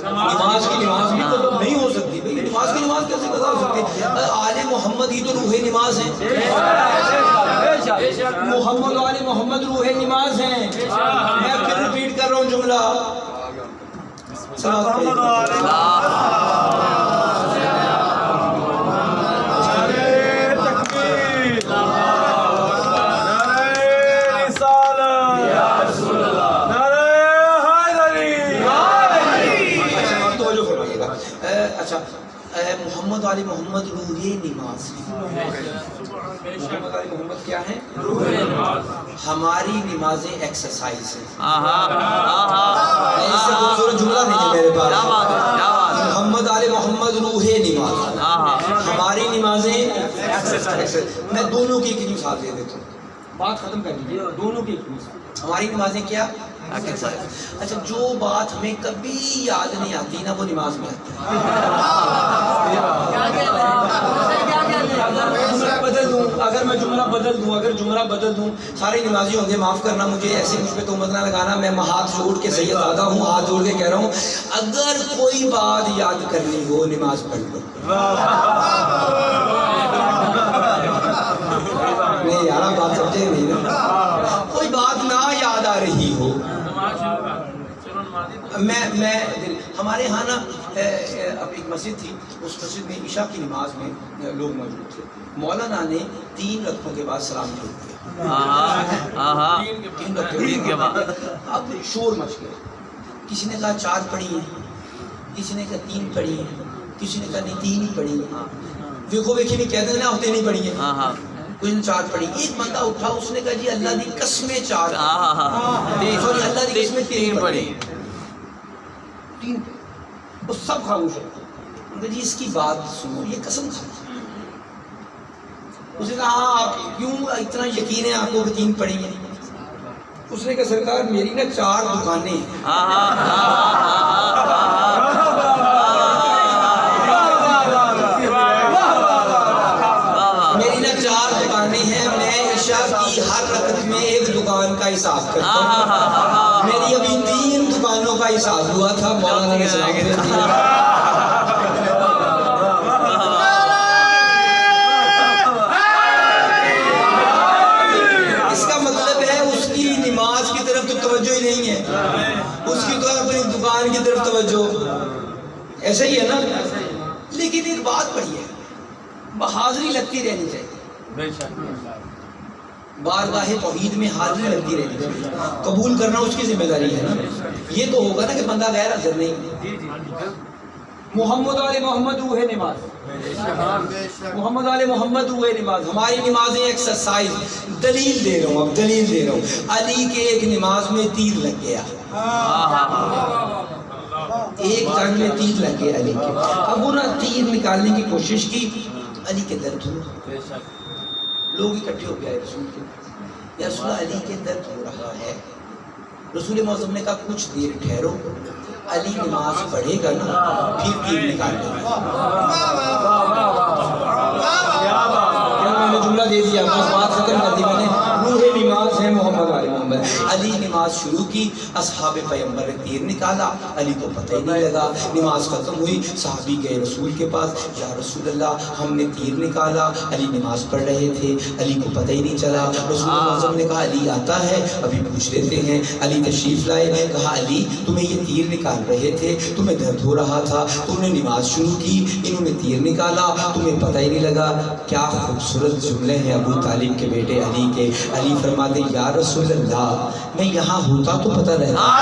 نماز بھی قضا نہیں ہو سکتی، بھئی نماز کی نماز کیسے قضا ہو سکتی؟ آل محمد ہی تو روح نماز ہیں، محمد آل محمد روح نماز ہیں۔ میں پھر ریپیٹ کر رہا ہوں جملہ، اچھا محمد علی محمد روح نماز، محمد علی محمد کیا ہے؟ روح نماز۔ ہماری نمازیں ایکسرسائز ہیں، اس سے خوبصورت جملہ نہیں ہے میرے پاس، محمد علی محمد روح نماز، ہماری نمازیں ایکسرسائز۔ میں دونوں کی ایک مثال دے دیتا ہوں، بات ختم کر لیجیے، دونوں کی ایک مثال۔ ہماری نمازیں کیا؟ اچھا جو بات ہمیں کبھی یاد نہیں آتی نا وہ نماز میں آتی ہے۔ اگر میں جملہ بدل دوں سارے نمازی ہوں گے، معاف کرنا مجھے، ایسے مجھ پہ تہمت نہ لگانا، میں ہاتھ جوڑ کے سید زادہ ہوں، ہاتھ جوڑ کے کہہ رہا ہوں اگر کوئی بات یاد کرنی ہو نماز پڑھ لو۔ نہیں یار آپ بات سمجھے نہیں نا، کوئی بات نہ یاد آ رہی ہو، میں ہمارے ہاں نا اب ایک مسجد تھی، اس مسجد میں عشاء کی نماز میں لوگ موجود تھے، مولانا نے 3 رکعتوں کے بعد سلام چھوڑ دیا، 3 رکعتوں کے بعد، اب شور مچ گیا، کسی نے کہا 4 پڑھی ہیں، کسی نے کہا 3 پڑھی ہیں، کسی نے کہا نہیں 3 ہی پڑھی ہیں، دیکھو ویکھی نہیں کہتے نا ہوتے نہیں پڑھی ہیں، کوئی نے 4 پڑھی، ایک بندہ اٹھا اس نے کہا جی اللہ دی قسمیں 4 سوری اللہ دی قسمیں 3 پڑھی، 3 وہ سب خاموش ہے، ان کا جی اس کی بات سنو یہ قسم کھا، اس نے کہا ہاں آپ کیوں اتنا یقین ہے آپ کو کہ 3 پڑھی ہیں؟ اس نے کہا سرکار میری نا 4 دکانیں ہیں، میری نا 4 دکانیں ہیں، میں عشاء کی ہر رکعت میں ایک دکان کا حساب کرتا ہوں، میری ابھی 3 دکانوں کا حساب ہوا تھا، مولانا نے سلام دیا۔ اس کا مطلب ہے اس کی نماز کی طرف تو توجہ ہی نہیں ہے، اس کی تو اپنی دکان کی طرف توجہ، ایسا ہی ہے نا۔ لیکن ایک بات بڑی ہے، حاضری لگتی رہنی چاہیے، بارگاہ توحید میں حاضری لگتی رہنی چاہیے، قبول کرنا اس کی ذمہ داری ہے نا، یہ تو ہوگا نا کہ بندہ غیر حاضر نہیں۔ محمد علی محمد روح نماز، محمد علی محمد روح نماز، ہماری نمازیں ایکسرسائز، دلیل دے رہا ہوں، اب دلیل دے رہا ہوں، علی کے ایک نماز میں تیر لگ گیا، ایک جنگ میں تیر لگ گیا علی کے، اب وہ نا تیر نکالنے کی کوشش کی، علی کے درد ہوا، لوگ اکٹھے ہو گئے رسول کے، یا رسول علی کے درد ہو رہا ہے، رسول معظم نے کہا کچھ دیر ٹھہرو، علی نماز پڑھے گا نا پھر تیر نکال لے گا۔ کیا میں نے جملہ دے دیا، بس بات ختم کر دی میں نے، روح نماز ہے محمد علی محمد۔ محمد. علی نماز شروع کی, اصحاب پیغمبر نے تیر نکالا, علی کو پتہ ہی نہیں لگا. نماز ختم ہوئی, صحابی گئے رسول کے پاس, یا رسول اللہ ہم نے تیر نکالا, علی نماز پڑھ رہے تھے, علی کو پتہ ہی نہیں چلا. رسول اللہ نے کہا علی آتا ہے, ابھی پوچھ لیتے ہیں. علی تشریف لائے, کہا علی تمہیں یہ تیر نکال رہے تھے, تمہیں درد ہو رہا تھا, تم نے نماز شروع کی, انہوں نے تیر نکالا, تمہیں پتہ ہی نہیں لگا. کیا خوبصورت جملے ہیں ابو طالب کے بیٹے علی کے. علی فرماتے یا رسول اللہ میں یہاں ہوتا تو پتہ رہتا.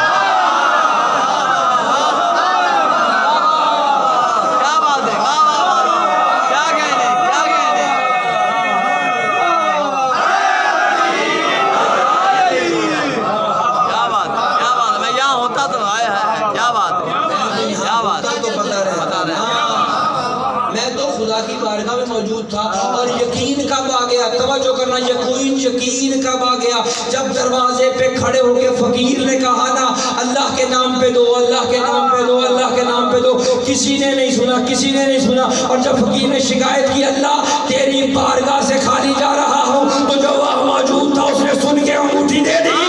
موجود تھا اور یقین کب آ گیا, توجہ کرنا, یقین کب آ گیا جب دروازے پہ کھڑے ہو کے فقیر نے کہا نا اللہ کے نام پہ دو, اللہ کے نام پہ دو, اللہ کے نام پہ دو. کسی نے نہیں سنا, کسی نے نہیں سنا. اور جب فقیر نے شکایت کی اللہ تیری بارگاہ سے خالی جا رہا ہوں, تو جو وہاں موجود تھا اس نے سن کے انگوٹھی دے دی.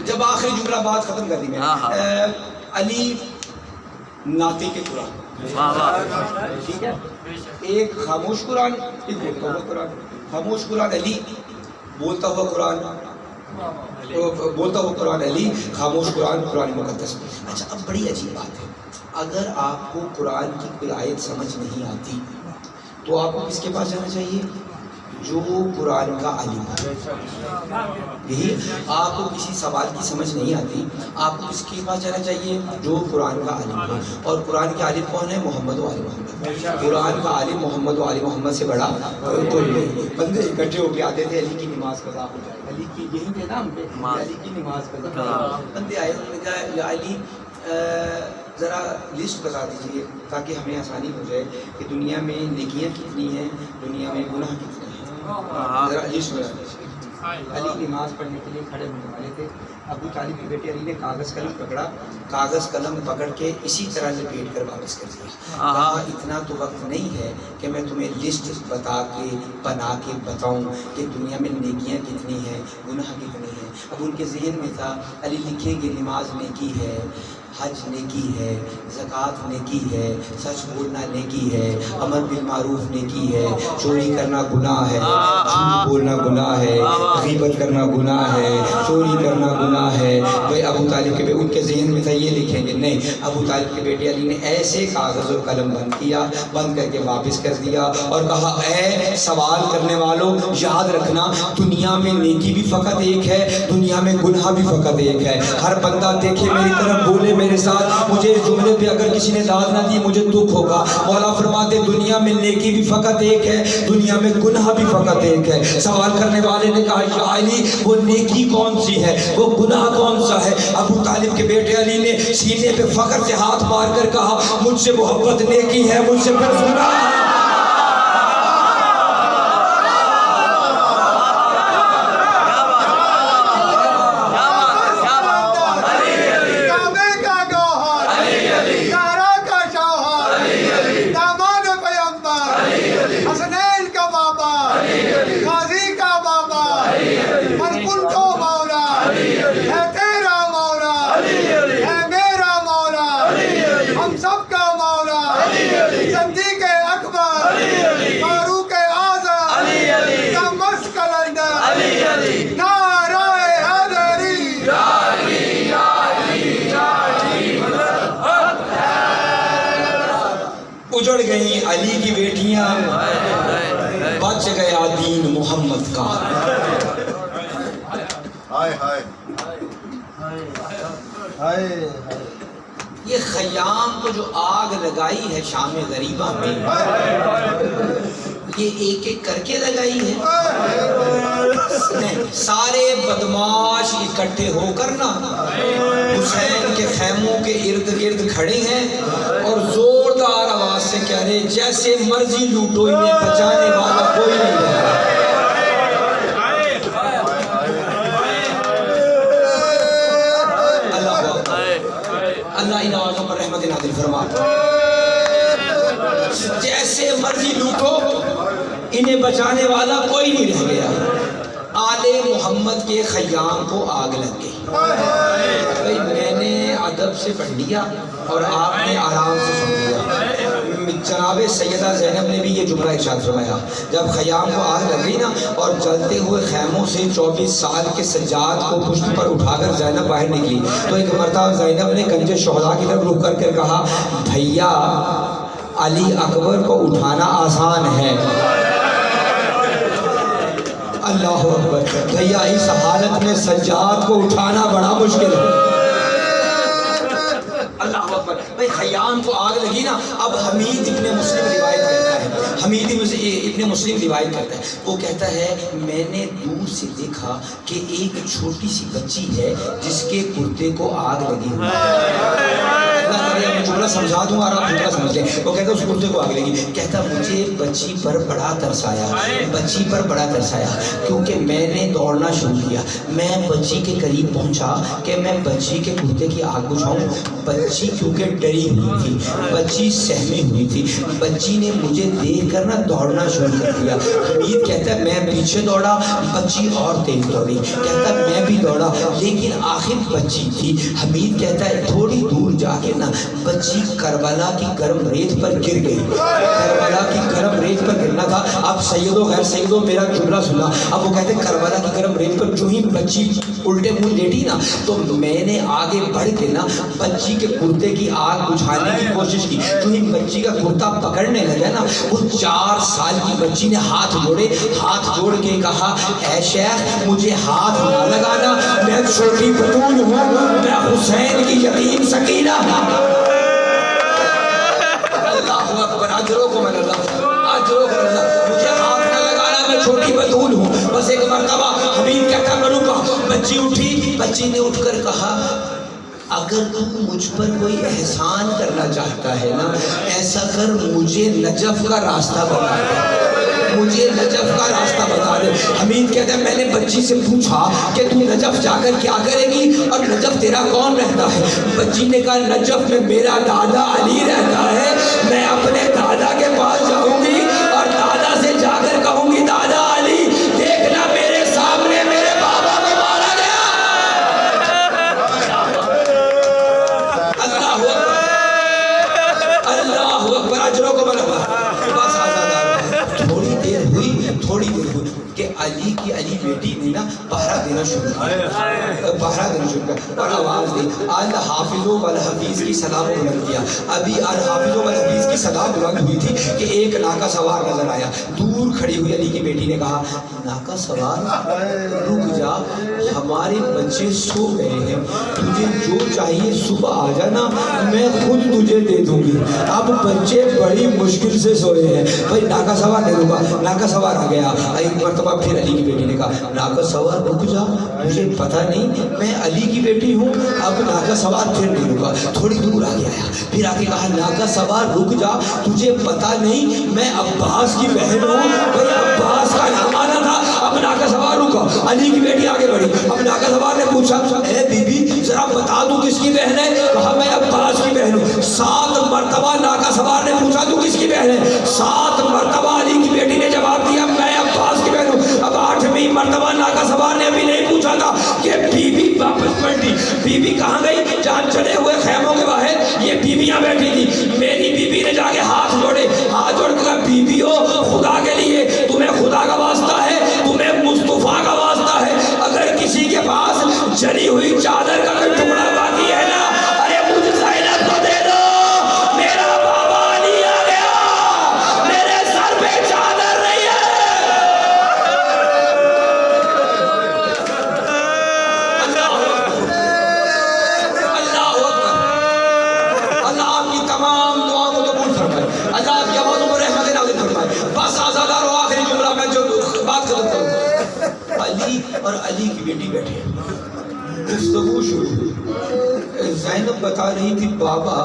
جب آخری جملہ بات ختم کر دی میں, علی ناطق کے قرآن, ٹھیک ہے, ایک خاموش قرآن, ایک بولتا ہوا قرآن. خاموش قرآن علی, بولتا ہوا قرآن, بولتا ہوا قرآن علی, خاموش قرآن قرآن مقدس. اچھا اب بڑی عجیب بات ہے, اگر آپ کو قرآن کی کوئی آیت سمجھ نہیں آتی تو آپ کو کس کے پاس جانا چاہیے؟ جو قرآن کا عالم ہے. یہی آپ کو کسی سوال کی سمجھ نہیں آتی, آپ کو کس کے پاس جانا چاہیے؟ جو قرآن کا عالم ہے. اور قرآن کے عالم کون ہے؟ محمد و آل محمد. قرآن کا عالم محمد و آل محمد سے بڑا کوئی نہیں. بندے اکٹھے ہو کے آتے تھے, علی کی نماز قضا ہو جائے, علی کی یہی تھے نام پہ, علی کی نماز قضا. بندے آئے, انہوں نے کہا یا علی ذرا لسٹ بتا دیجئے تاکہ ہمیں آسانی ہو جائے کہ دنیا میں نیکیاں کتنی ہیں, دنیا میں گناہ کتنے ہیں, ذرا لسٹ بتا دیجئے. علی نماز پڑھنے کے لیے کھڑے ہونے والے تھے. ابو طالب کے بیٹے علی نے کاغذ قلم پکڑا, کاغذ قلم پکڑ کے اسی طرح لپیٹ کر واپس کر دیا. کہا اتنا تو وقت نہیں ہے کہ میں تمہیں لسٹ بنا کے بتاؤں کہ دنیا میں نیکیاں کتنی ہیں, گناہ کتنے ہیں. اب ان کے ذہن میں تھا علی لکھیں گے نماز نیکی ہے, حج نیکی ہے, زکوٰۃ نیکی ہے, سچ بولنا نیکی ہے, امر بالمعروف نیکی ہے, چوری کرنا گناہ ہے, جھوٹ بولنا گناہ ہے, غیبت کرنا گناہ ہے, چوری کرنا گناہ ہے. بھائی ابو طالب کے ان کے ذہن میں تھا یہ لکھیں گے. نہیں, ابو طالب کے بیٹے علی نے ایسے کاغذ اور قلم بند کیا, بند کر کے واپس کر دیا اور کہا اے سوال کرنے والوں یاد رکھنا دنیا میں نیکی بھی فقط ایک ہے, دنیا میں گناہ بھی فقط ایک ہے. ہر بندہ دیکھے میری طرف, بولے میرے ساتھ, مجھے اس جملے پہ اگر کسی نے داد نہ دی مجھے دکھ ہوگا. مولا فرماتے دنیا میں نیکی بھی فقط ایک ہے, دنیا میں گناہ بھی فقط ایک ہے. سوال کرنے والے نے کہا یا علی وہ نیکی کون سی ہے, وہ گناہ کون سا ہے؟ ابو طالب کے بیٹے علی نے سینے پہ فخر سے ہاتھ مار کر کہا مجھ سے محبت نیکی ہے, مجھ سے پھر گناہ ہے. اجڑ گئی علی کی بیٹیاں, بچ گیا دین محمد کا. یہ خیام کو جو آگ لگائی ہے شام غریبہ میں, یہ ایک ایک کر کے لگائی ہے. سارے بدماش اکٹھے ہو کر نا حسین کے خیموں کے ارد گرد کھڑے ہیں اور زوردار آواز سے کہہ رہے جیسے مرضی لوٹو, انہیں بچانے والا کوئی نہیں ہے. اللہ ان آوازوں پر رحمت نازل فرما. جیسے مرضی لوٹو انہیں بچانے والا کوئی نہیں رہ گیا. آل محمد کے خیام کو آگ لگ گئی. بھائی میں نے ادب سے پڑھ لیا اور آپ نے آرام سے سن لیا. جناب سیدہ زینب نے بھی یہ جملہ ارشاد فرمایا جب خیام کو آگ لگ گئی نا اور جلتے ہوئے خیموں سے 24 سال کے سجاد کو پشت پر اٹھا کر زینب باہر نکلی تو ایک مرتبہ زینب نے کنج شہداء کی طرف رک کر کہا بھیا علی اکبر کو اٹھانا آسان ہے. اللہ اکبر. بھیا اس حالت میں سجاد کو اٹھانا بڑا مشکل ہے. اللہ اکبر. بھائی خیام کو آگ لگی نا. اب حمید ابن مسلم روایت کرتا ہے ابن مسلم روایت کرتا ہے. وہ کہتا ہے میں نے دور سے دیکھا کہ ایک چھوٹی سی بچی ہے جس کے کرتے کو آگ لگی ہوئی ہے. میں جملہ سمجھا دوں اور آپ جملہ سمجھ لیں. وہ کہتا ہے اس کرتے کو آگ لگی. کہتا مجھے بچی پر بڑا ترس آیا کیونکہ میں نے دوڑنا شروع کیا. میں بچی کے قریب پہنچا کہ میں بچی کے کرتے کی آگ بجھاؤں. بچی کیونکہ ڈری ہوئی تھی, بچی سہمی ہوئی تھی, بچی نے مجھے دیکھ کر نا دوڑنا شروع کر دیا. حمید کہتا ہے میں پیچھے دوڑا, بچی اور تیز دوڑی. کہتا ہے میں بھی دوڑا لیکن آخر بچی تھی. حمید کہتا ہے تھوڑی دور جا کے نا بچی کربلا کی گرم ریت پر گر گئی. کربلا کی گرم ریت پر گرنا تھا. اب سیدو غیر سیدو میرا جملہ سنا. اب وہ کہتے ہیں کربلا کی گرم ریت پر جو ہی بچی الٹے منہ لیٹی نا تو میں نے آگے بڑھ کے نا بچی کے کرتے کی آگ بجھانے کی کوشش کی. جو ہی بچی کا کرتا پکڑنے لگا نا وہ 4 سال کی بچی نے ہاتھ جوڑ کے کہا اے شیخ مجھے ہاتھ نہ لگانا, میں چھوٹی بطول ہوں, میں حسین کی یتیم سکینہ. اللہ اکبر. اجروں کو من اللہ, مجھے ہاتھ نہ لگانا, میں چھوٹی بطول ہوں. بس ایک مرتبہ حمید کہتا میں رکا. بچی اٹھی, بچی نے اٹھ کر کہا اگر تو مجھ پر کوئی احسان کرنا چاہتا ہے نا ایسا کر مجھے نجف کا راستہ بتا دے. حمید کہتا ہے میں نے بچی سے پوچھا کہ تم نجف جا کر کیا کرے گی اور نجف تیرا کون رہتا ہے. بچی نے کہا نجف میں میرا دادا علی رہتا ہے, میں اپنے دادا کے پاس جاؤں گی اور دادا سے جا کر کہوں گی دادا علی دیکھنا میرے سامنے میرے بابا کو مارا گیا. اللہ اکبر. اجروں کو بنا. بس تھوڑی دیر ہوئی کہ علی بیٹی نے نا پہرا دینا شروع کیا اور آواز دی الحافظ والحفیظ کی صدا کو بلند کیا. ابھی الحافظ والحفیظ کی صدا بلند ہوئی تھی کہ ایک ناکا سوار نظر آیا. دور کھڑی ہوئی علی کی بیٹی نے کہا ناکا سوار رک جا, ہمارے بچے سو گئے ہیں, تجھے جو چاہیے صبح آ جانا, میں خود تجھے دے دوں گی. اب بچے بڑی مشکل سے سوئے ہیں. بھائی ناکا سوار نہیں رکا, ناکا سوار آ گیا. ایک مرتبہ پھر علی کی بیٹی نے کہا ناکا سوار رک جا, مجھے پتہ نہیں میں علی کی بیٹی ہوں. اب ناکا سوار پھر نہیں رکا, تھوڑی دور آ گیا, پھر آ کے کہا ناکا سوار رک جا, تجھے پتہ نہیں میں عباس کی بہن ہوں. بھائی عباس کا نام آنا تھا. اب ناکا سوار رکا, علی کی بیٹی آگے بڑھی. اب ناکا سوار نے پوچھا اے بی بی ذرا بتا دوں کس کی بہن ہے. کہا میں عباس کی بہن ہوں. 7 مرتبہ ناکا سوار نے پوچھا تو کس کی بہن ہے. 7 مرتبہ علی کی بیٹی نے جواب دیا میں عباس کی بہن ہوں. اب 8ویں مرتبہ ناکا سوار نے ابھی نہیں پوچھا تھا کہ بی بی واپس پلٹی. بی بی کہاں گئی؟ جہاں چڑھے ہوئے خیموں کے باہر یہ بیویاں بیٹھی تھی. میری بی بی نے جا کے ہاتھ جوڑ کے کہا بیویو خدا کے لیے تمہیں خدا کا واسطہ ہے, تمہیں مصطفیٰ کا واسطہ ہے, اگر کسی کے پاس جلی ہوئی چادر کا کوئی ٹکڑا باقی ہے نا ارے مجھ زینب کو دے دو, میرا بابا علی آ گیا, میرے سر پہ چادر نہیں ہے. اللہ آپ کی تمام دعاؤں کو قبول فرمائے, اللہ آپ کی آوازوں پر رحمت نازل فرمائے. بس آزادار ہو, آخری جملہ میں جو بات ختم کروں. علی اور علی کی بیٹی بیٹھے, گفتگو شروع. زینب بتا رہی تھی بابا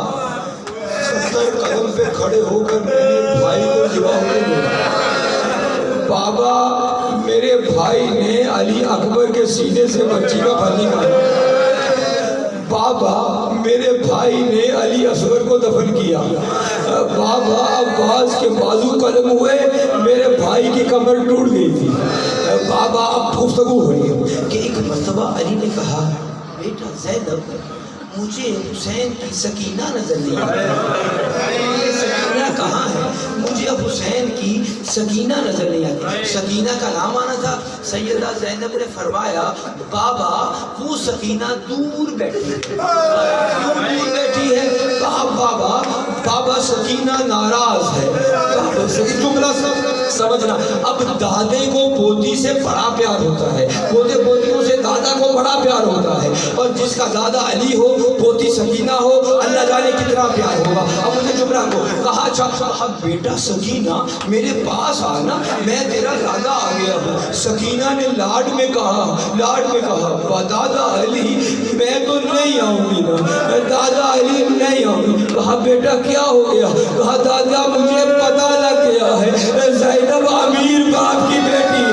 70 قدم پہ کھڑے ہو کر میرے بھائی کو جواب دیا. بابا میرے بھائی نے علی اکبر کے سینے سے بچی کا پھل نکالا. بابا میرے بھائی نے دیا. بابا عباس کے بازو قلم ہوئے, میرے بھائی کی کمر ٹوٹ گئی تھی. بابا اب گفتگو ہو رہی ہے کہ ایک مرتبہ علی نے کہا, بیٹا زینب مجھے حسین کی سکینہ نظر نہیں آتی. سکینہ کہاں ہے؟ مجھے اب حسین کی سکینہ نظر نہیں آتی. سکینہ کا نام آنا تھا. سیدہ زینب نے فرمایا, بابا وہ سکینہ دور بیٹھی ہے. کہا بابا سکینہ ناراض ہے. جملہ سمجھنا. اب دادے کو پوتی سے بڑا پیار ہوتا ہے, پوتے پوتیوں سے دادا کو بڑا پیار ہوتا ہے, اور جس کا دادا علی ہو پوتی سکینہ ہو, اللہ جانے کتنا پیار ہوگا. اب مجھے جملہ کو کہا, اچھا بیٹا سکینہ میرے پاس آنا, میں تیرا دادا آ گیا ہوں. سکینہ نے لاڈ میں کہا دادا علی میں تو نہیں آؤں گی نا, دادا علی نہیں آؤں گی. کہا بیٹا کیا ہو گیا؟ کہا دادا مجھے پتہ لگ گیا ہے زینب امیر باپ کی بیٹی